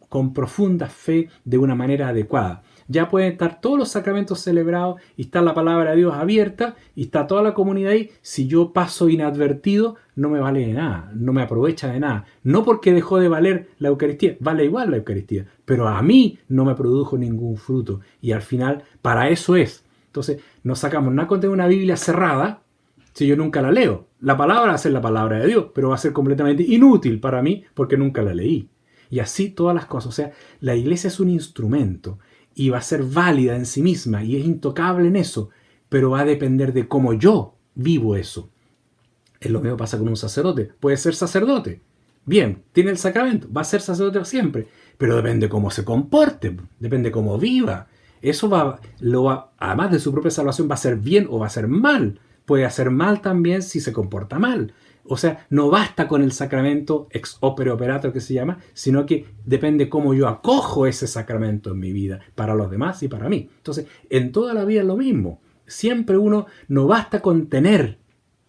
con profunda fe de una manera adecuada. Ya pueden estar todos los sacramentos celebrados y está la palabra de Dios abierta y está toda la comunidad ahí. Si yo paso inadvertido, no me vale de nada, no me aprovecha de nada. No porque dejó de valer la Eucaristía, vale igual la Eucaristía, pero a mí no me produjo ningún fruto. Y al final, para eso es. Entonces, no sacamos nada con tener una Biblia cerrada si yo nunca la leo. La palabra va a ser la palabra de Dios, pero va a ser completamente inútil para mí porque nunca la leí. Y así todas las cosas. O sea, la iglesia es un instrumento y va a ser válida en sí misma y es intocable en eso, pero va a depender de cómo yo vivo eso. Es lo mismo pasa con un sacerdote. Puede ser sacerdote. Bien, tiene el sacramento, va a ser sacerdote siempre, pero depende cómo se comporte, depende cómo viva. Eso además de su propia salvación, va a ser bien o va a ser mal. Puede hacer mal también si se comporta mal. O sea, no basta con el sacramento ex opere operato que se llama, sino que depende cómo yo acojo ese sacramento en mi vida, para los demás y para mí. Entonces, en toda la vida es lo mismo. Siempre no basta con tener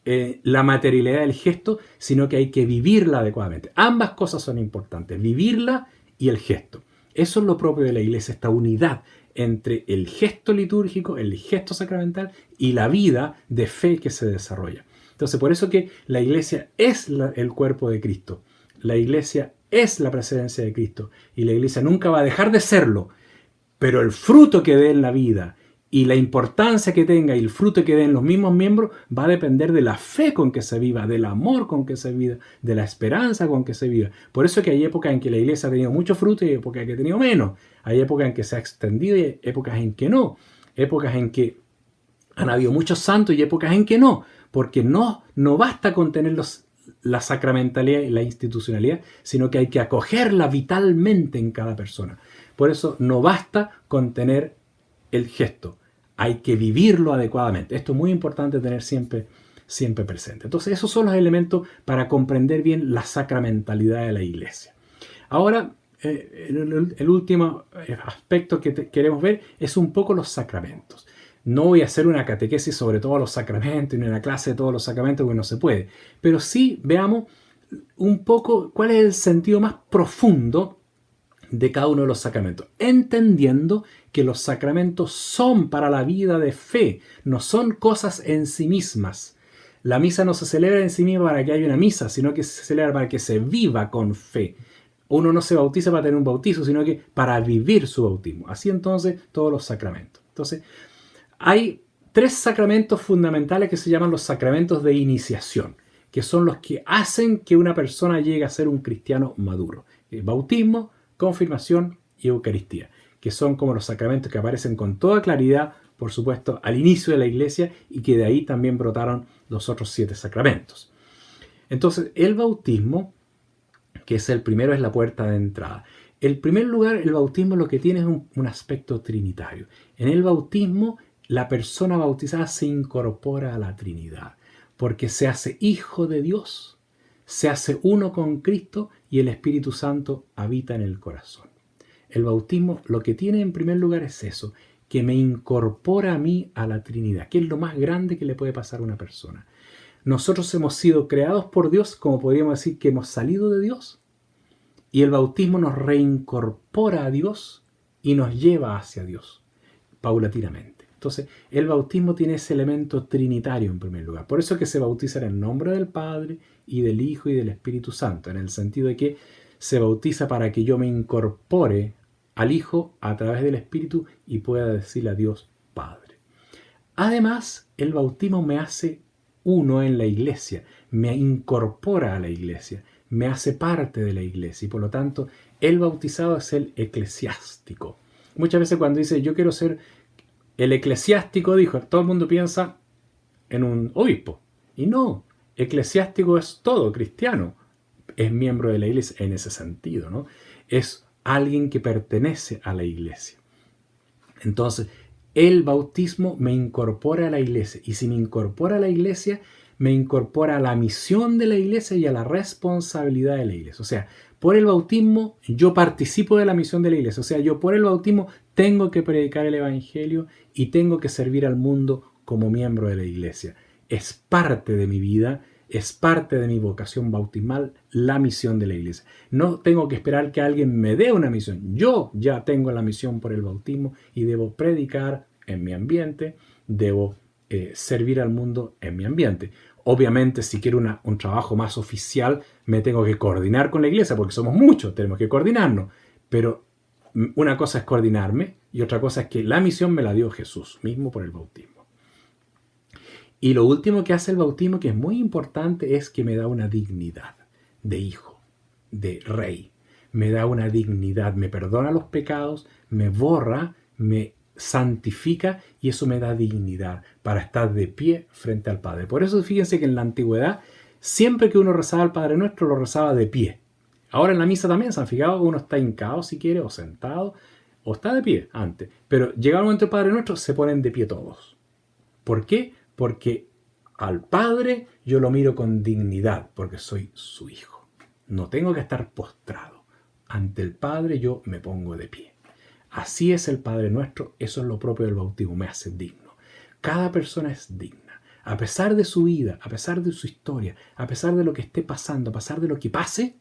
la materialidad del gesto, sino que hay que vivirla adecuadamente. Ambas cosas son importantes, vivirla y el gesto. Eso es lo propio de la iglesia, esta unidad entre el gesto litúrgico, el gesto sacramental y la vida de fe que se desarrolla. Entonces, por eso que la iglesia es el cuerpo de Cristo. La iglesia es la presencia de Cristo. Y la iglesia nunca va a dejar de serlo. Pero el fruto que dé en la vida y la importancia que tenga y el fruto que den los mismos miembros va a depender de la fe con que se viva, del amor con que se viva, de la esperanza con que se viva. Por eso que hay épocas en que la iglesia ha tenido mucho fruto y épocas en que ha tenido menos. Hay épocas en que se ha extendido y épocas en que no. Épocas en que han habido muchos santos y épocas en que no. Porque no basta con tener la sacramentalidad y la institucionalidad, sino que hay que acogerla vitalmente en cada persona. Por eso no basta con tener el gesto, hay que vivirlo adecuadamente. Esto es muy importante tener siempre presente. Entonces, esos son los elementos para comprender bien la sacramentalidad de la iglesia. Ahora, el último aspecto que queremos ver es un poco los sacramentos. No voy a hacer una catequesis sobre todos los sacramentos, ni una clase de todos los sacramentos, porque no se puede. Pero sí veamos un poco cuál es el sentido más profundo de cada uno de los sacramentos, entendiendo que los sacramentos son para la vida de fe, no son cosas en sí mismas. La misa no se celebra en sí misma para que haya una misa, sino que se celebra para que se viva con fe. Uno no se bautiza para tener un bautizo, sino que para vivir su bautismo. Así entonces todos los sacramentos. Entonces, hay 3 sacramentos fundamentales que se llaman los sacramentos de iniciación, que son los que hacen que una persona llegue a ser un cristiano maduro. El bautismo, confirmación y Eucaristía, que son como los sacramentos que aparecen con toda claridad, por supuesto, al inicio de la iglesia y que de ahí también brotaron los otros 7 sacramentos. Entonces, el bautismo, que es el primero, es la puerta de entrada. En primer lugar, el bautismo lo que tiene es un aspecto trinitario. En el bautismo, la persona bautizada se incorpora a la Trinidad, porque se hace hijo de Dios, se hace uno con Cristo y el Espíritu Santo habita en el corazón. El bautismo lo que tiene en primer lugar es eso, que me incorpora a mí a la Trinidad, que es lo más grande que le puede pasar a una persona. Nosotros hemos sido creados por Dios, como podríamos decir que hemos salido de Dios, y el bautismo nos reincorpora a Dios y nos lleva hacia Dios, paulatinamente. Entonces, el bautismo tiene ese elemento trinitario en primer lugar. Por eso es que se bautiza en el nombre del Padre y del Hijo y del Espíritu Santo, en el sentido de que se bautiza para que yo me incorpore al Hijo a través del Espíritu y pueda decirle a Dios Padre. Además, el bautismo me hace uno en la iglesia, me incorpora a la iglesia, me hace parte de la iglesia y por lo tanto el bautizado es el eclesiástico. Muchas veces cuando dice yo quiero ser el eclesiástico, dijo, todo el mundo piensa en un obispo. Y no, eclesiástico es todo cristiano. Es miembro de la iglesia en ese sentido, ¿no? Es alguien que pertenece a la iglesia. Entonces, el bautismo me incorpora a la iglesia. Y si me incorpora a la iglesia, me incorpora a la misión de la iglesia y a la responsabilidad de la iglesia. O sea, por el bautismo yo participo de la misión de la iglesia. O sea, yo por el bautismo tengo que predicar el evangelio y tengo que servir al mundo como miembro de la iglesia. Es parte de mi vida, es parte de mi vocación bautismal, la misión de la iglesia. No tengo que esperar que alguien me dé una misión. Yo ya tengo la misión por el bautismo y debo predicar en mi ambiente, debo servir al mundo en mi ambiente. Obviamente, si quiero un trabajo más oficial, me tengo que coordinar con la iglesia, porque somos muchos, tenemos que coordinarnos. Pero una cosa es coordinarme y otra cosa es que la misión me la dio Jesús mismo por el bautismo. Y lo último que hace el bautismo, que es muy importante, es que me da una dignidad de hijo, de rey. Me da una dignidad, me perdona los pecados, me borra, me santifica y eso me da dignidad para estar de pie frente al Padre. Por eso fíjense que en la antigüedad, siempre que uno rezaba al Padre Nuestro, lo rezaba de pie. Ahora en la misa también se han fijado, uno está hincado si quiere, o sentado, o está de pie antes. Pero llega el momento del Padre Nuestro, se ponen de pie todos. ¿Por qué? Porque al Padre yo lo miro con dignidad, porque soy su hijo. No tengo que estar postrado. Ante el Padre yo me pongo de pie. Así es el Padre Nuestro, eso es lo propio del bautismo, me hace digno. Cada persona es digna. A pesar de su vida, a pesar de su historia, a pesar de lo que esté pasando, a pesar de lo que pase,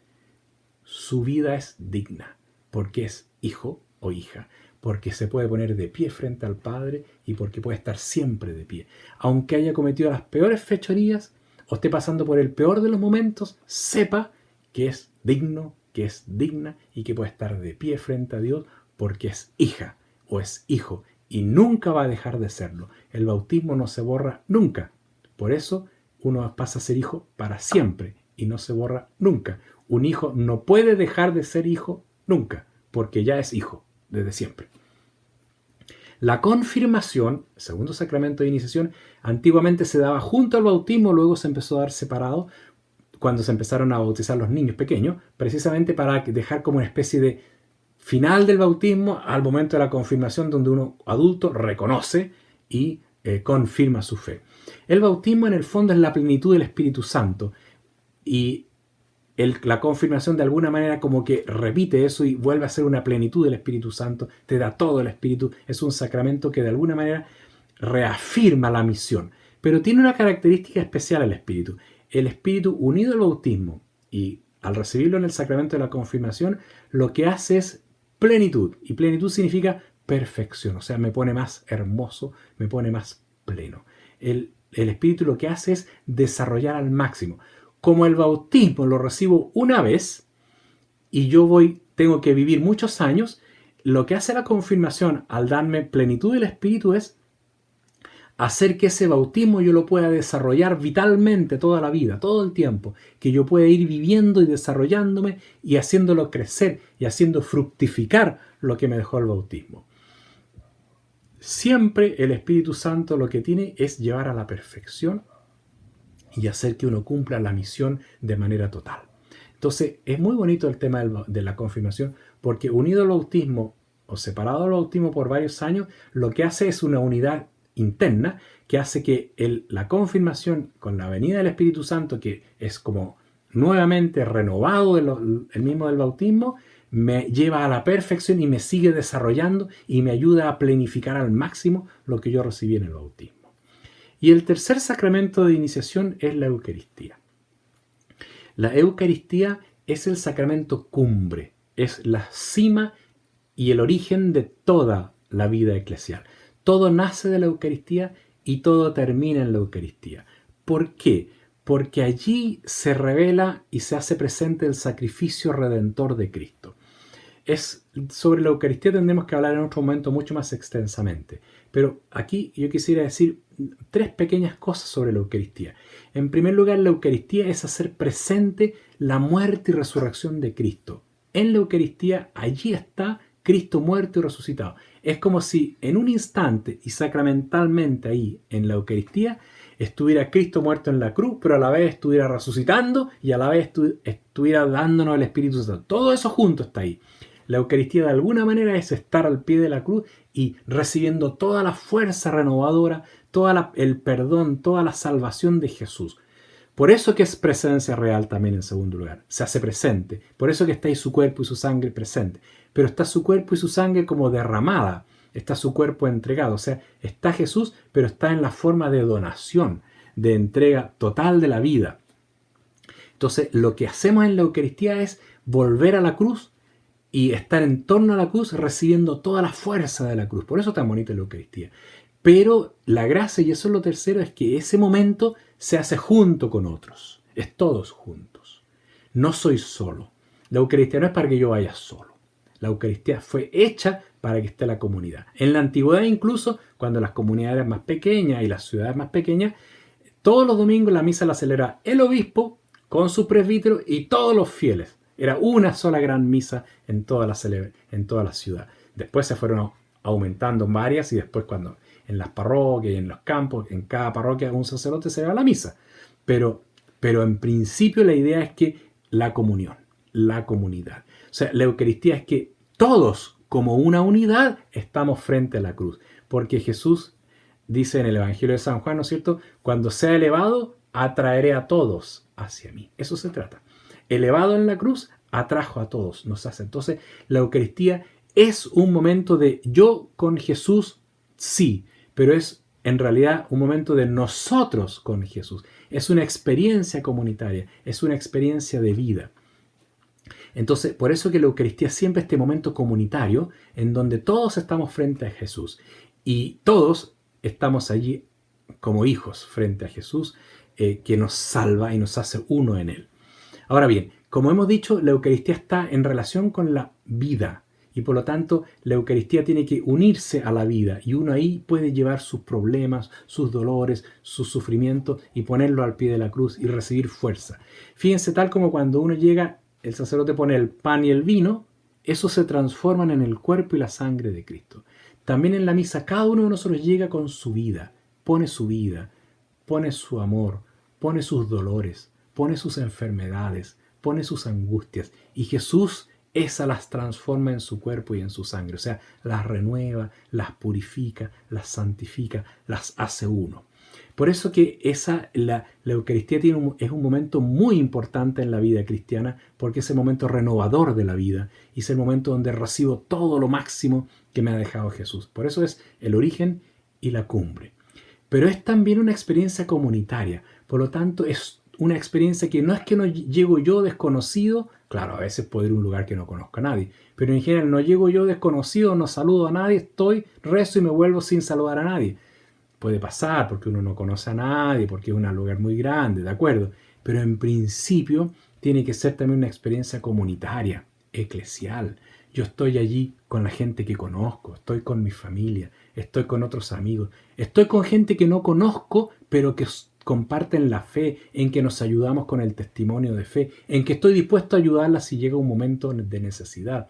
su vida es digna, porque es hijo o hija, porque se puede poner de pie frente al Padre y porque puede estar siempre de pie. Aunque haya cometido las peores fechorías o esté pasando por el peor de los momentos, sepa que es digno, que es digna y que puede estar de pie frente a Dios porque es hija o es hijo y nunca va a dejar de serlo. El bautismo no se borra nunca. Por eso uno pasa a ser hijo para siempre y no se borra nunca. Un hijo no puede dejar de ser hijo nunca, porque ya es hijo desde siempre. La confirmación, segundo sacramento de iniciación, antiguamente se daba junto al bautismo, luego se empezó a dar separado cuando se empezaron a bautizar los niños pequeños, precisamente para dejar como una especie de final del bautismo al momento de la confirmación, donde uno adulto reconoce y confirma su fe. El bautismo en el fondo es la plenitud del Espíritu Santo y la confirmación de alguna manera como que repite eso y vuelve a ser una plenitud del Espíritu Santo, te da todo el Espíritu, es un sacramento que de alguna manera reafirma la misión, pero tiene una característica especial el Espíritu. El Espíritu unido al bautismo y al recibirlo en el sacramento de la confirmación, lo que hace es plenitud, y plenitud significa perfección, o sea, me pone más hermoso, me pone más pleno. El Espíritu lo que hace es desarrollar al máximo. Como el bautismo lo recibo una vez y yo tengo que vivir muchos años, lo que hace la confirmación al darme plenitud del Espíritu es hacer que ese bautismo yo lo pueda desarrollar vitalmente toda la vida, todo el tiempo, que yo pueda ir viviendo y desarrollándome y haciéndolo crecer y haciendo fructificar lo que me dejó el bautismo. Siempre el Espíritu Santo lo que tiene es llevar a la perfección y hacer que uno cumpla la misión de manera total. Entonces, es muy bonito el tema de la confirmación, porque unido al bautismo o separado al bautismo por varios años, lo que hace es una unidad interna que hace que la confirmación con la venida del Espíritu Santo, que es como nuevamente renovado el mismo del bautismo, me lleva a la perfección y me sigue desarrollando y me ayuda a planificar al máximo lo que yo recibí en el bautismo. Y el tercer sacramento de iniciación es la Eucaristía. La Eucaristía es el sacramento cumbre, es la cima y el origen de toda la vida eclesial. Todo nace de la Eucaristía y todo termina en la Eucaristía. ¿Por qué? Porque allí se revela y se hace presente el sacrificio redentor de Cristo. Sobre la Eucaristía tendremos que hablar en otro momento mucho más extensamente. Pero aquí yo quisiera decir tres pequeñas cosas sobre la Eucaristía. En primer lugar, la Eucaristía es hacer presente la muerte y resurrección de Cristo. En la Eucaristía, allí está Cristo muerto y resucitado. Es como si en un instante y sacramentalmente ahí en la Eucaristía estuviera Cristo muerto en la cruz, pero a la vez estuviera resucitando y a la vez estuviera dándonos el Espíritu Santo. Todo eso junto está ahí. La Eucaristía de alguna manera es estar al pie de la cruz y recibiendo toda la fuerza renovadora, todo el perdón, toda la salvación de Jesús. Por eso que es presencia real también en segundo lugar. Se hace presente. Por eso que está ahí su cuerpo y su sangre presente. Pero está su cuerpo y su sangre como derramada. Está su cuerpo entregado. O sea, está Jesús, pero está en la forma de donación, de entrega total de la vida. Entonces, lo que hacemos en la Eucaristía es volver a la cruz y estar en torno a la cruz recibiendo toda la fuerza de la cruz. Por eso es tan bonita la Eucaristía. Pero la gracia, y eso es lo tercero, es que ese momento se hace junto con otros. Es todos juntos. No soy solo. La Eucaristía no es para que yo vaya solo. La Eucaristía fue hecha para que esté la comunidad. En la antigüedad incluso, cuando las comunidades eran más pequeñas y las ciudades más pequeñas, todos los domingos la misa la celebraba el obispo con su presbítero y todos los fieles. Era una sola gran misa en toda la ciudad. Después se fueron aumentando varias y después cuando en las parroquias y en los campos, en cada parroquia un sacerdote se va a la misa. Pero en principio la idea es que la comunión, la comunidad. O sea, la Eucaristía es que todos como una unidad estamos frente a la cruz. Porque Jesús dice en el Evangelio de San Juan, ¿no es cierto? Cuando sea elevado, atraeré a todos hacia mí. Eso se trata. Elevado en la cruz, atrajo a todos, nos hace. Entonces, la Eucaristía es un momento de yo con Jesús, sí, pero es en realidad un momento de nosotros con Jesús. Es una experiencia comunitaria, es una experiencia de vida. Entonces, por eso que la Eucaristía siempre es este momento comunitario en donde todos estamos frente a Jesús y todos estamos allí como hijos frente a Jesús que nos salva y nos hace uno en Él. Ahora bien, como hemos dicho, la Eucaristía está en relación con la vida y por lo tanto la Eucaristía tiene que unirse a la vida y uno ahí puede llevar sus problemas, sus dolores, sus sufrimientos y ponerlo al pie de la cruz y recibir fuerza. Fíjense, tal como cuando uno llega, el sacerdote pone el pan y el vino, eso se transforman en el cuerpo y la sangre de Cristo. También en la misa cada uno de nosotros llega con su vida, pone su amor, pone sus dolores, pone sus enfermedades, pone sus angustias y Jesús esas las transforma en su cuerpo y en su sangre. O sea, las renueva, las purifica, las santifica, las hace uno. Por eso que la Eucaristía es un momento muy importante en la vida cristiana porque es el momento renovador de la vida y es el momento donde recibo todo lo máximo que me ha dejado Jesús. Por eso es el origen y la cumbre. Pero es también una experiencia comunitaria. Por lo tanto, es una experiencia que no es que no llego yo desconocido, claro, a veces puedo ir a un lugar que no conozco a nadie, pero en general no llego yo desconocido, no saludo a nadie, rezo y me vuelvo sin saludar a nadie. Puede pasar porque uno no conoce a nadie, porque es un lugar muy grande, ¿de acuerdo? Pero en principio tiene que ser también una experiencia comunitaria, eclesial. Yo estoy allí con la gente que conozco, estoy con mi familia, estoy con otros amigos, estoy con gente que no conozco, pero que comparten la fe, en que nos ayudamos con el testimonio de fe, en que estoy dispuesto a ayudarla si llega un momento de necesidad.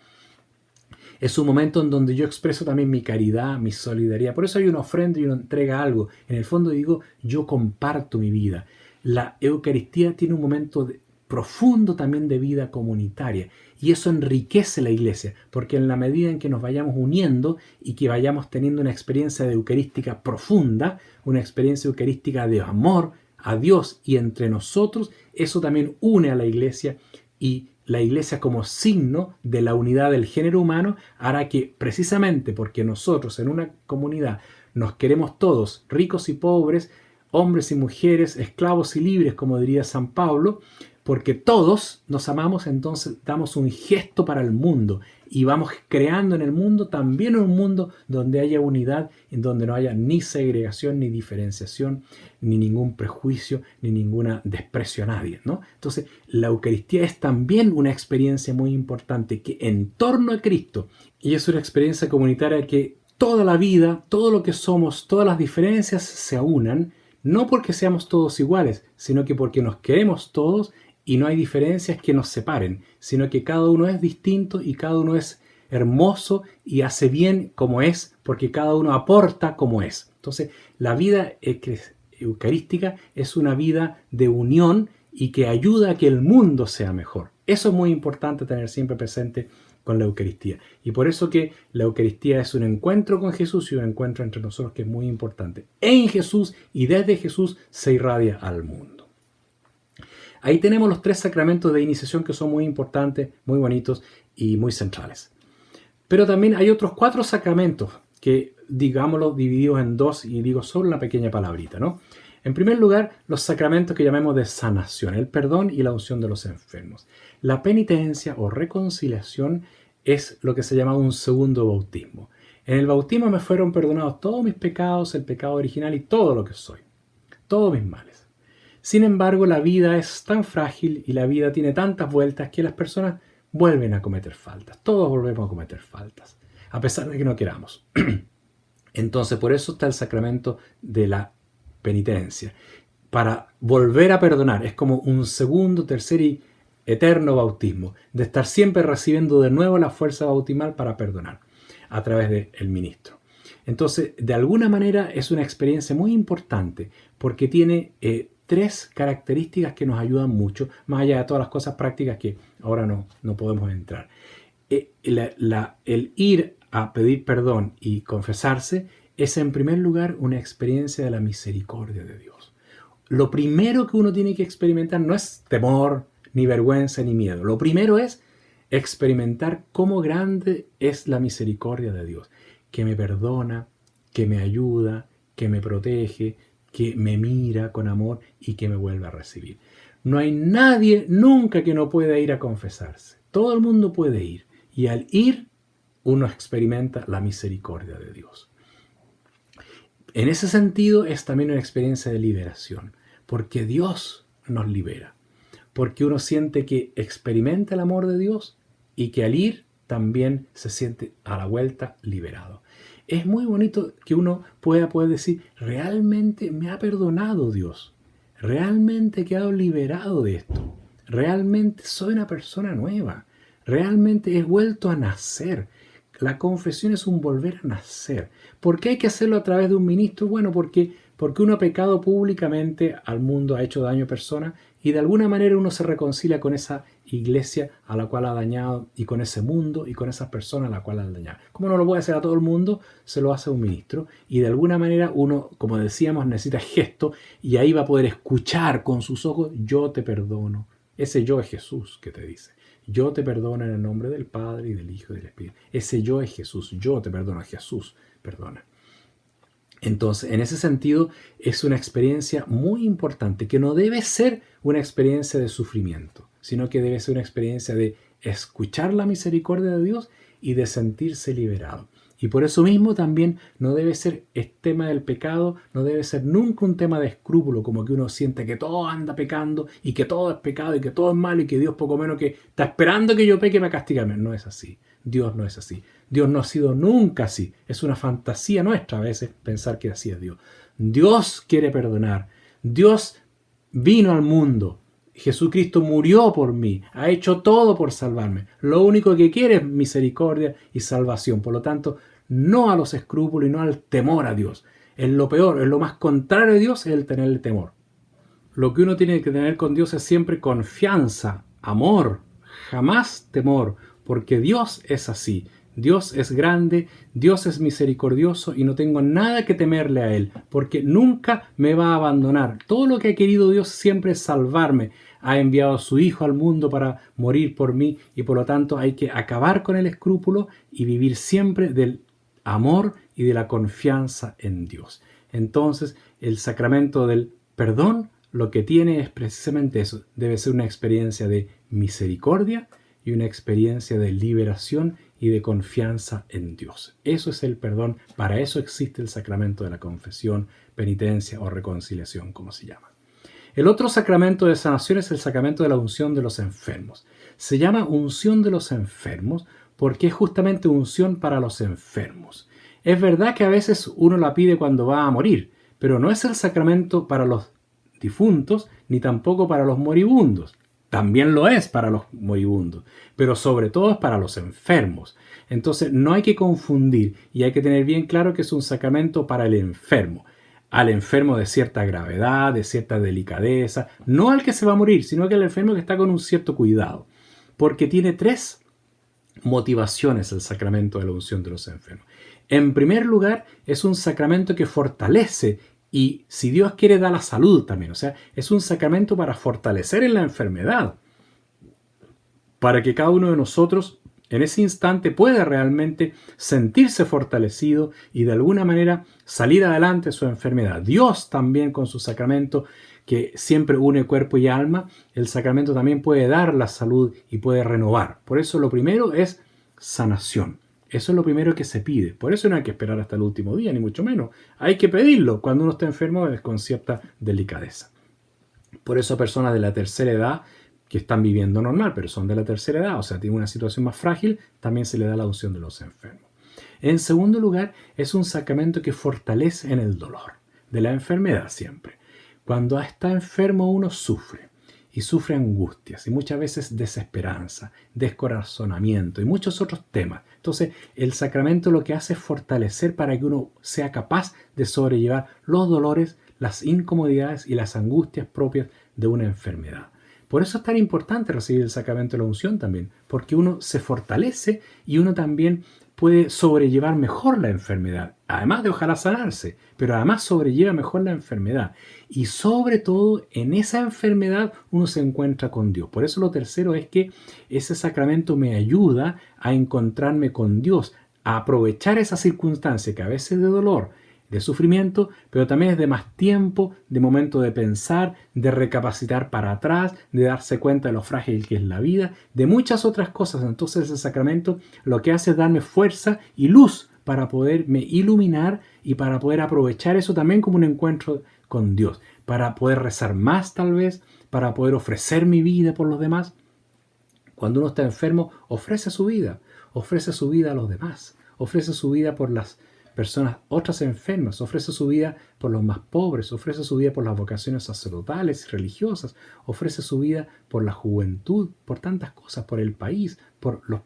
Es un momento en donde yo expreso también mi caridad, mi solidaridad. Por eso hay una ofrenda y una entrega algo. En el fondo digo, yo comparto mi vida. La Eucaristía tiene un momento profundo también de vida comunitaria y eso enriquece la iglesia, porque en la medida en que nos vayamos uniendo y que vayamos teniendo una experiencia eucarística profunda, una experiencia eucarística de amor a Dios y entre nosotros, eso también une a la iglesia y la iglesia como signo de la unidad del género humano hará que precisamente porque nosotros en una comunidad nos queremos todos, ricos y pobres, hombres y mujeres, esclavos y libres, como diría San Pablo, porque todos nos amamos, entonces damos un gesto para el mundo y vamos creando en el mundo también un mundo donde haya unidad, en donde no haya ni segregación, ni diferenciación, ni ningún prejuicio, ni ninguna desprecio a nadie, ¿no? Entonces, la Eucaristía es también una experiencia muy importante que en torno a Cristo, y es una experiencia comunitaria que toda la vida, todo lo que somos, todas las diferencias se unan, no porque seamos todos iguales, sino que porque nos queremos todos y no hay diferencias que nos separen, sino que cada uno es distinto y cada uno es hermoso y hace bien como es, porque cada uno aporta como es. Entonces, la vida eucarística es una vida de unión y que ayuda a que el mundo sea mejor. Eso es muy importante tener siempre presente con la Eucaristía. Y por eso que la Eucaristía es un encuentro con Jesús y un encuentro entre nosotros que es muy importante. En Jesús y desde Jesús se irradia al mundo. Ahí tenemos los 3 sacramentos de iniciación que son muy importantes, muy bonitos y muy centrales. Pero también hay otros 4 sacramentos que, digámoslo, divididos en 2 y digo solo una pequeña palabrita, ¿no? En primer lugar, los sacramentos que llamamos de sanación, el perdón y la unción de los enfermos. La penitencia o reconciliación es lo que se llama un segundo bautismo. En el bautismo me fueron perdonados todos mis pecados, el pecado original y todo lo que soy, todos mis males. Sin embargo, la vida es tan frágil y la vida tiene tantas vueltas que las personas vuelven a cometer faltas. Todos volvemos a cometer faltas, a pesar de que no queramos. Entonces, por eso está el sacramento de la penitencia, para volver a perdonar. Es como un segundo, tercer y eterno bautismo, de estar siempre recibiendo de nuevo la fuerza bautismal para perdonar a través del ministro. Entonces, de alguna manera es una experiencia muy importante porque tiene 3 características que nos ayudan mucho, más allá de todas las cosas prácticas que ahora no podemos entrar. El ir a pedir perdón y confesarse es en primer lugar una experiencia de la misericordia de Dios. Lo primero que uno tiene que experimentar no es temor, ni vergüenza, ni miedo. Lo primero es experimentar cómo grande es la misericordia de Dios, que me perdona, que me ayuda, que me protege, que me mira con amor y que me vuelve a recibir. No hay nadie nunca que no pueda ir a confesarse. Todo el mundo puede ir. Y al ir, uno experimenta la misericordia de Dios. En ese sentido es también una experiencia de liberación, porque Dios nos libera, porque uno siente que experimenta el amor de Dios y que al ir también se siente a la vuelta liberado. Es muy bonito que uno pueda decir, realmente me ha perdonado Dios, realmente he quedado liberado de esto, realmente soy una persona nueva, realmente he vuelto a nacer. La confesión es un volver a nacer. ¿Por qué hay que hacerlo a través de un ministro? Bueno, porque uno ha pecado públicamente al mundo, ha hecho daño a personas y de alguna manera uno se reconcilia con esa iglesia a la cual ha dañado y con ese mundo y con esas personas a la cual ha dañado. Como no lo puede hacer a todo el mundo, se lo hace a un ministro y de alguna manera uno, como decíamos, necesita gesto y ahí va a poder escuchar con sus ojos, yo te perdono. Ese yo es Jesús que te dice. Yo te perdono en el nombre del Padre y del Hijo y del Espíritu. Ese yo es Jesús. Yo te perdono. Jesús perdona. Entonces, en ese sentido, es una experiencia muy importante que no debe ser una experiencia de sufrimiento, sino que debe ser una experiencia de escuchar la misericordia de Dios y de sentirse liberado. Y por eso mismo también no debe ser el tema del pecado, no debe ser nunca un tema de escrúpulo, como que uno siente que todo anda pecando y que todo es pecado y que todo es malo y que Dios poco menos que está esperando que yo peque para castigarme. No es así. Dios no es así. Dios no ha sido nunca así. Es una fantasía nuestra a veces pensar que así es Dios. Dios quiere perdonar. Dios vino al mundo. Jesucristo murió por mí, ha hecho todo por salvarme. Lo único que quiere es misericordia y salvación. Por lo tanto, no a los escrúpulos y no al temor a Dios. Es lo peor, es lo más contrario a Dios, es el tenerle temor. Lo que uno tiene que tener con Dios es siempre confianza, amor, jamás temor, porque Dios es así. Dios es grande, Dios es misericordioso y no tengo nada que temerle a Él, porque nunca me va a abandonar. Todo lo que ha querido Dios siempre es salvarme. Ha enviado a su Hijo al mundo para morir por mí y por lo tanto hay que acabar con el escrúpulo y vivir siempre del amor y de la confianza en Dios. Entonces, el sacramento del perdón lo que tiene es precisamente eso. Debe ser una experiencia de misericordia y una experiencia de liberación y de confianza en Dios. Eso es el perdón. Para eso existe el sacramento de la confesión, penitencia o reconciliación, como se llama. El otro sacramento de sanación es el sacramento de la unción de los enfermos. Se llama unción de los enfermos porque es justamente unción para los enfermos. Es verdad que a veces uno la pide cuando va a morir, pero no es el sacramento para los difuntos ni tampoco para los moribundos. También lo es para los moribundos, pero sobre todo es para los enfermos. Entonces no hay que confundir y hay que tener bien claro que es un sacramento para el enfermo. Al enfermo de cierta gravedad, de cierta delicadeza, no al que se va a morir, sino que al enfermo que está con un cierto cuidado. Porque tiene tres motivaciones el sacramento de la unción de los enfermos. En primer lugar, es un sacramento que fortalece y, si Dios quiere, da la salud también. O sea, es un sacramento para fortalecer en la enfermedad, para que cada uno de nosotros en ese instante pueda realmente sentirse fortalecido y de alguna manera salir adelante de su enfermedad. Dios también con su sacramento, que siempre une cuerpo y alma, el sacramento también puede dar la salud y puede renovar. Por eso lo primero es sanación. Eso es lo primero que se pide. Por eso no hay que esperar hasta el último día, ni mucho menos. Hay que pedirlo cuando uno está enfermo con cierta delicadeza. Por eso personas de la tercera edad que están viviendo normal, pero son de la tercera edad, o sea, tienen una situación más frágil, también se le da la unción de los enfermos. En segundo lugar, es un sacramento que fortalece en el dolor de la enfermedad siempre. Cuando está enfermo uno sufre, y sufre angustias, y muchas veces desesperanza, descorazonamiento, y muchos otros temas. Entonces, el sacramento lo que hace es fortalecer para que uno sea capaz de sobrellevar los dolores, las incomodidades y las angustias propias de una enfermedad. Por eso es tan importante recibir el sacramento de la unción también, porque uno se fortalece y uno también puede sobrellevar mejor la enfermedad, además de ojalá sanarse, pero además sobrelleva mejor la enfermedad. Y sobre todo en esa enfermedad uno se encuentra con Dios. Por eso lo tercero es que ese sacramento me ayuda a encontrarme con Dios, a aprovechar esa circunstancia que a veces de dolor, de sufrimiento, pero también es de más tiempo, de momento de pensar, de recapacitar para atrás, de darse cuenta de lo frágil que es la vida, de muchas otras cosas. Entonces el sacramento lo que hace es darme fuerza y luz para poderme iluminar y para poder aprovechar eso también como un encuentro con Dios, para poder rezar más tal vez, para poder ofrecer mi vida por los demás. Cuando uno está enfermo, ofrece su vida a los demás, ofrece su vida por las personas, otras enfermas, ofrece su vida por los más pobres, ofrece su vida por las vocaciones sacerdotales y religiosas, ofrece su vida por la juventud, por tantas cosas, por el país, por los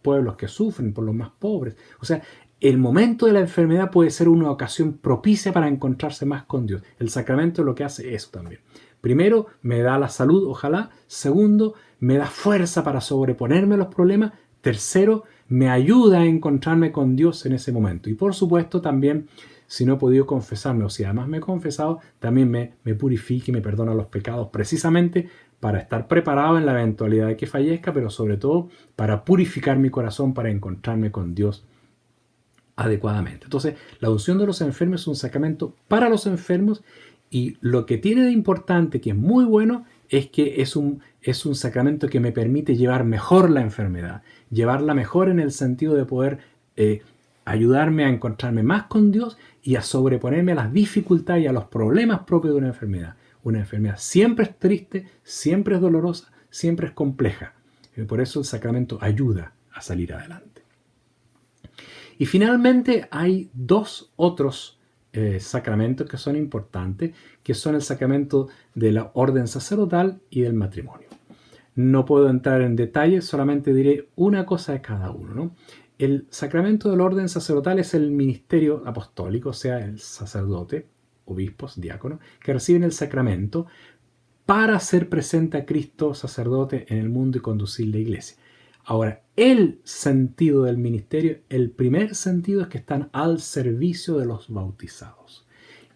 pueblos que sufren, por los más pobres. O sea, el momento de la enfermedad puede ser una ocasión propicia para encontrarse más con Dios. El sacramento lo que hace es eso también. Primero, me da la salud, ojalá. Segundo, me da fuerza para sobreponerme a los problemas. Tercero, me ayuda a encontrarme con Dios en ese momento. Y por supuesto también, si no he podido confesarme o si además me he confesado, también me purifica y me perdona los pecados precisamente para estar preparado en la eventualidad de que fallezca, pero sobre todo para purificar mi corazón, para encontrarme con Dios adecuadamente. Entonces, la unción de los enfermos es un sacramento para los enfermos y lo que tiene de importante, que es muy bueno, es que es un sacramento que me permite llevar mejor la enfermedad, llevarla mejor en el sentido de poder ayudarme a encontrarme más con Dios y a sobreponerme a las dificultades y a los problemas propios de una enfermedad. Una enfermedad siempre es triste, siempre es dolorosa, siempre es compleja. Por eso el sacramento ayuda a salir adelante. Y finalmente hay dos otros sacramentos que son importantes, que son el sacramento de la orden sacerdotal y del matrimonio. No puedo entrar en detalles, solamente diré una cosa de cada uno, ¿no? El sacramento del orden sacerdotal es el ministerio apostólico, o sea, el sacerdote, obispos, diáconos, que reciben el sacramento para hacer presente a Cristo sacerdote en el mundo y conducir la iglesia. Ahora, el sentido del ministerio, el primer sentido es que están al servicio de los bautizados.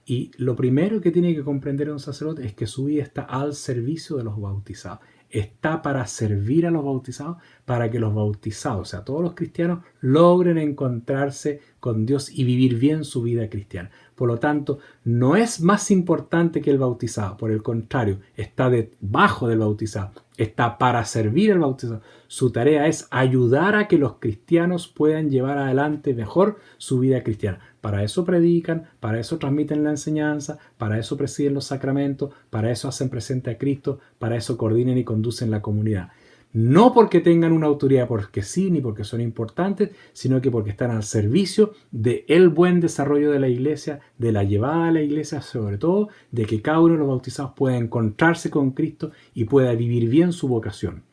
Y lo primero que tiene que comprender un sacerdote es que su vida está al servicio de los bautizados. Está para servir a los bautizados, para que los bautizados, o sea, todos los cristianos, logren encontrarse con Dios y vivir bien su vida cristiana. Por lo tanto, no es más importante que el bautizado, por el contrario, está debajo del bautizado, está para servir al bautizado. Su tarea es ayudar a que los cristianos puedan llevar adelante mejor su vida cristiana. Para eso predican, para eso transmiten la enseñanza, para eso presiden los sacramentos, para eso hacen presente a Cristo, para eso coordinan y conducen la comunidad. No porque tengan una autoridad porque sí, ni porque son importantes, sino que porque están al servicio del buen desarrollo de la iglesia, de la llevada a la iglesia, sobre todo, de que cada uno de los bautizados pueda encontrarse con Cristo y pueda vivir bien su vocación.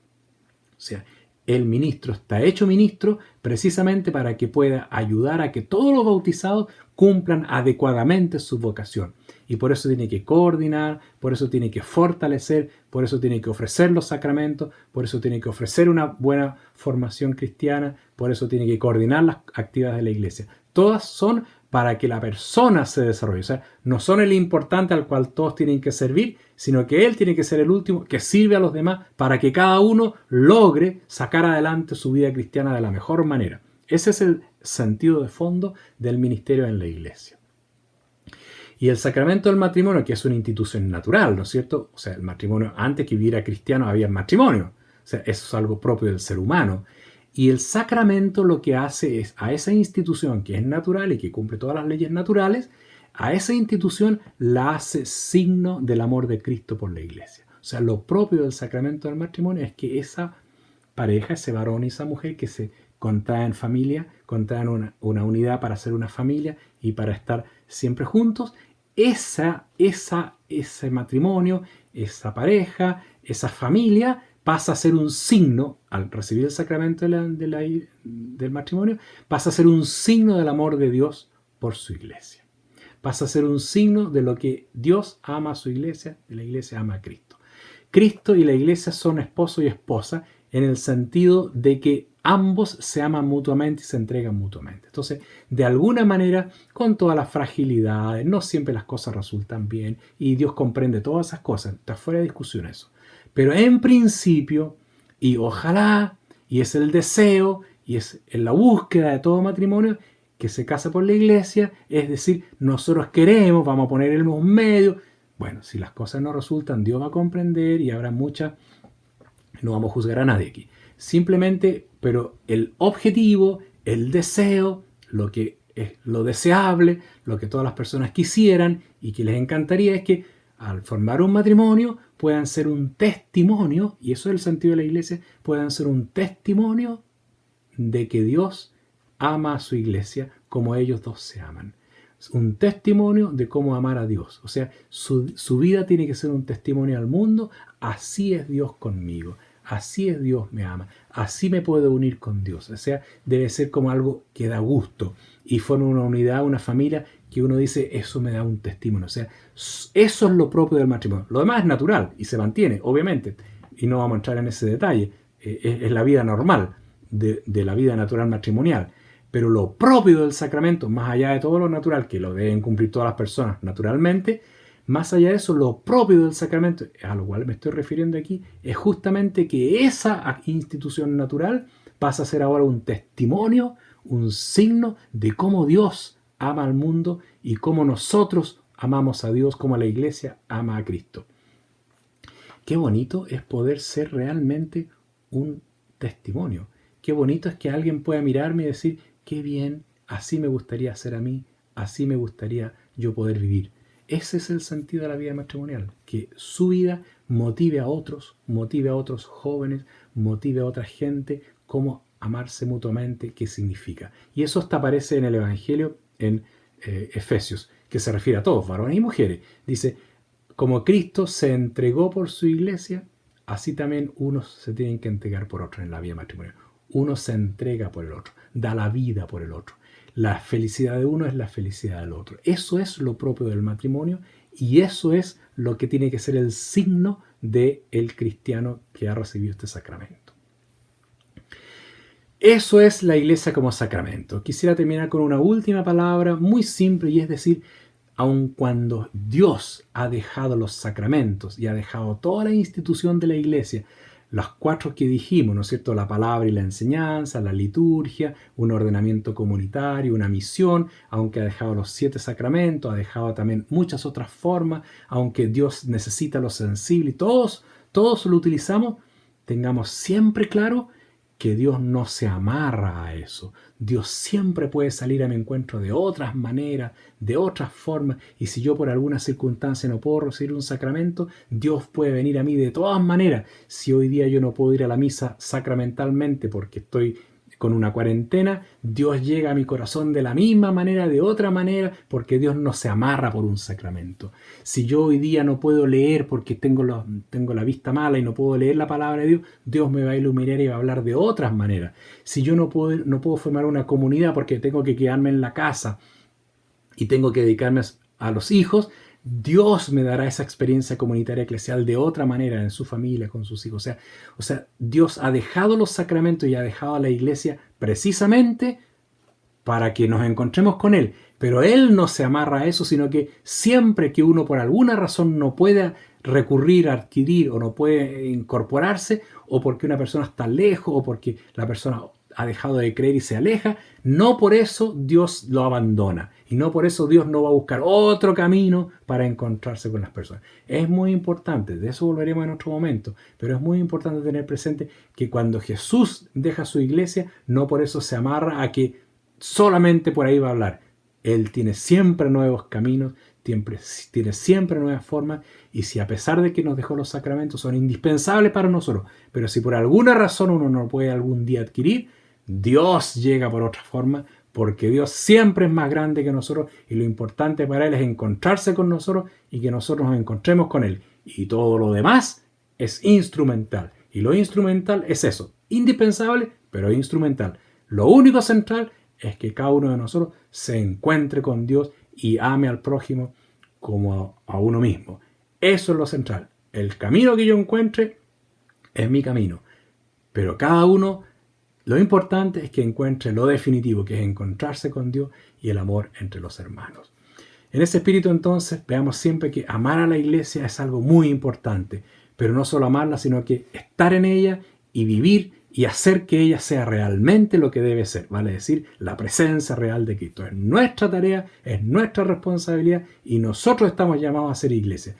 O sea, el ministro está hecho ministro precisamente para que pueda ayudar a que todos los bautizados cumplan adecuadamente su vocación. Y por eso tiene que coordinar, por eso tiene que fortalecer, por eso tiene que ofrecer los sacramentos, por eso tiene que ofrecer una buena formación cristiana, por eso tiene que coordinar las actividades de la iglesia. Todas son para que la persona se desarrolle. O sea, no son el importante al cual todos tienen que servir, sino que él tiene que ser el último que sirve a los demás para que cada uno logre sacar adelante su vida cristiana de la mejor manera. Ese es el sentido de fondo del ministerio en la iglesia. Y el sacramento del matrimonio, que es una institución natural, ¿no es cierto? O sea, el matrimonio, antes que hubiera cristiano, había matrimonio. O sea, eso es algo propio del ser humano. Y el sacramento lo que hace es a esa institución que es natural y que cumple todas las leyes naturales, a esa institución la hace signo del amor de Cristo por la iglesia. O sea, lo propio del sacramento del matrimonio es que esa pareja, ese varón y esa mujer que se contraen familia, contraen una unidad para ser una familia y para estar siempre juntos, ese matrimonio, esa pareja, esa familia pasa a ser un signo, al recibir el sacramento del matrimonio, pasa a ser un signo del amor de Dios por su iglesia. Pasa a ser un signo de lo que Dios ama a su iglesia y la iglesia ama a Cristo. Cristo y la iglesia son esposo y esposa en el sentido de que ambos se aman mutuamente y se entregan mutuamente. Entonces, de alguna manera, con todas las fragilidades, no siempre las cosas resultan bien y Dios comprende todas esas cosas, está fuera de discusión eso. Pero en principio, y ojalá, y es el deseo, y es en la búsqueda de todo matrimonio, que se casa por la iglesia, es decir, nosotros queremos, vamos a poner en los medios. Bueno, si las cosas no resultan, Dios va a comprender y habrá muchas, no vamos a juzgar a nadie aquí. Simplemente, pero el objetivo, el deseo, lo que es lo deseable, lo que todas las personas quisieran y que les encantaría es que al formar un matrimonio puedan ser un testimonio, y eso es el sentido de la iglesia, puedan ser un testimonio de que Dios ama a su iglesia como ellos dos se aman. Un testimonio de cómo amar a Dios. O sea, su vida tiene que ser un testimonio al mundo. Así es Dios conmigo. Así es Dios me ama. Así me puedo unir con Dios. O sea, debe ser como algo que da gusto. Y forma una unidad, una familia que uno dice, eso me da un testimonio. O sea, eso es lo propio del matrimonio. Lo demás es natural y se mantiene, obviamente. Y no vamos a entrar en ese detalle. Es la vida normal de la vida natural matrimonial. Pero lo propio del sacramento, más allá de todo lo natural, que lo deben cumplir todas las personas naturalmente, más allá de eso, lo propio del sacramento, a lo cual me estoy refiriendo aquí, es justamente que esa institución natural pasa a ser ahora un testimonio, un signo de cómo Dios ama al mundo y cómo nosotros amamos a Dios, cómo la iglesia ama a Cristo. Qué bonito es poder ser realmente un testimonio. Qué bonito es que alguien pueda mirarme y decir, qué bien, así me gustaría ser a mí, así me gustaría yo poder vivir. Ese es el sentido de la vida matrimonial, que su vida motive a otros jóvenes, motive a otra gente, cómo amarse mutuamente, qué significa. Y eso hasta aparece en el Evangelio, en Efesios, que se refiere a todos, varones y mujeres. Dice, como Cristo se entregó por su iglesia, así también unos se tienen que entregar por otros en la vida matrimonial. Uno se entrega por el otro, da la vida por el otro. La felicidad de uno es la felicidad del otro. Eso es lo propio del matrimonio y eso es lo que tiene que ser el signo del cristiano que ha recibido este sacramento. Eso es la iglesia como sacramento. Quisiera terminar con una última palabra muy simple y es decir, aun cuando Dios ha dejado los sacramentos y ha dejado toda la institución de la iglesia, las 4 que dijimos, ¿no es cierto? La palabra y la enseñanza, la liturgia, un ordenamiento comunitario, una misión, aunque ha dejado los 7 sacramentos, ha dejado también muchas otras formas, aunque Dios necesita lo sensible y todos lo utilizamos, tengamos siempre claro que Dios no se amarra a eso. Dios siempre puede salir a mi encuentro de otras maneras, de otras formas, y si yo por alguna circunstancia no puedo recibir un sacramento, Dios puede venir a mí de todas maneras. Si hoy día yo no puedo ir a la misa sacramentalmente porque estoy con una cuarentena, Dios llega a mi corazón de la misma manera, de otra manera, porque Dios no se amarra por un sacramento. Si yo hoy día no puedo leer porque tengo la vista mala y no puedo leer la palabra de Dios, Dios me va a iluminar y va a hablar de otras maneras. Si yo no puedo formar una comunidad porque tengo que quedarme en la casa y tengo que dedicarme a los hijos, Dios me dará esa experiencia comunitaria eclesial de otra manera en su familia, con sus hijos. O sea, Dios ha dejado los sacramentos y ha dejado a la iglesia precisamente para que nos encontremos con Él. Pero Él no se amarra a eso, sino que siempre que uno por alguna razón no pueda recurrir, adquirir o no puede incorporarse, o porque una persona está lejos, o porque la persona ha dejado de creer y se aleja, no por eso Dios lo abandona. Y no por eso Dios no va a buscar otro camino para encontrarse con las personas. Es muy importante, de eso volveremos en otro momento, pero es muy importante tener presente que cuando Jesús deja su iglesia, no por eso se amarra a que solamente por ahí va a hablar. Él tiene siempre nuevos caminos, tiene siempre nuevas formas, y si a pesar de que nos dejó los sacramentos son indispensables para nosotros, pero si por alguna razón uno no puede algún día adquirir, Dios llega por otra forma, porque Dios siempre es más grande que nosotros y lo importante para Él es encontrarse con nosotros y que nosotros nos encontremos con Él. Y todo lo demás es instrumental. Y lo instrumental es eso, indispensable, pero instrumental. Lo único central es que cada uno de nosotros se encuentre con Dios y ame al prójimo como a uno mismo. Eso es lo central. El camino que yo encuentre es mi camino. Pero cada uno, lo importante es que encuentre lo definitivo, que es encontrarse con Dios y el amor entre los hermanos. En ese espíritu entonces veamos siempre que amar a la iglesia es algo muy importante. Pero no solo amarla, sino que estar en ella y vivir y hacer que ella sea realmente lo que debe ser, vale decir, la presencia real de Cristo. Es nuestra tarea, es nuestra responsabilidad y nosotros estamos llamados a ser iglesia.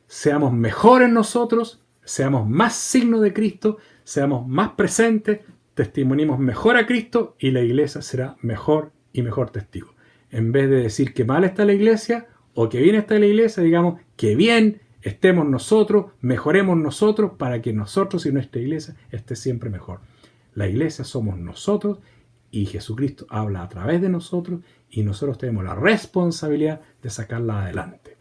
Seamos mejores nosotros, seamos más signos de Cristo, seamos más presentes, testimoniemos mejor a Cristo y la iglesia será mejor y mejor testigo. En vez de decir que mal está la iglesia o que bien está la iglesia, digamos que bien estemos nosotros, mejoremos nosotros para que nosotros y nuestra iglesia esté siempre mejor. La iglesia somos nosotros y Jesucristo habla a través de nosotros y nosotros tenemos la responsabilidad de sacarla adelante.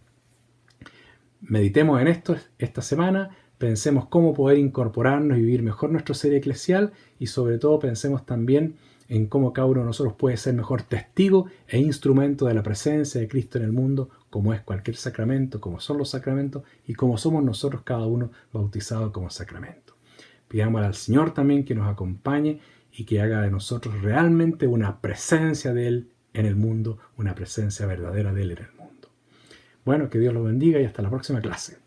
Meditemos en esto esta semana, pensemos cómo poder incorporarnos y vivir mejor nuestro ser eclesial y sobre todo pensemos también en cómo cada uno de nosotros puede ser mejor testigo e instrumento de la presencia de Cristo en el mundo, como es cualquier sacramento, como son los sacramentos y como somos nosotros cada uno bautizados como sacramento. Pidámosle al Señor también que nos acompañe y que haga de nosotros realmente una presencia de Él en el mundo, una presencia verdadera de Él en el mundo. Bueno, que Dios los bendiga y hasta la próxima clase.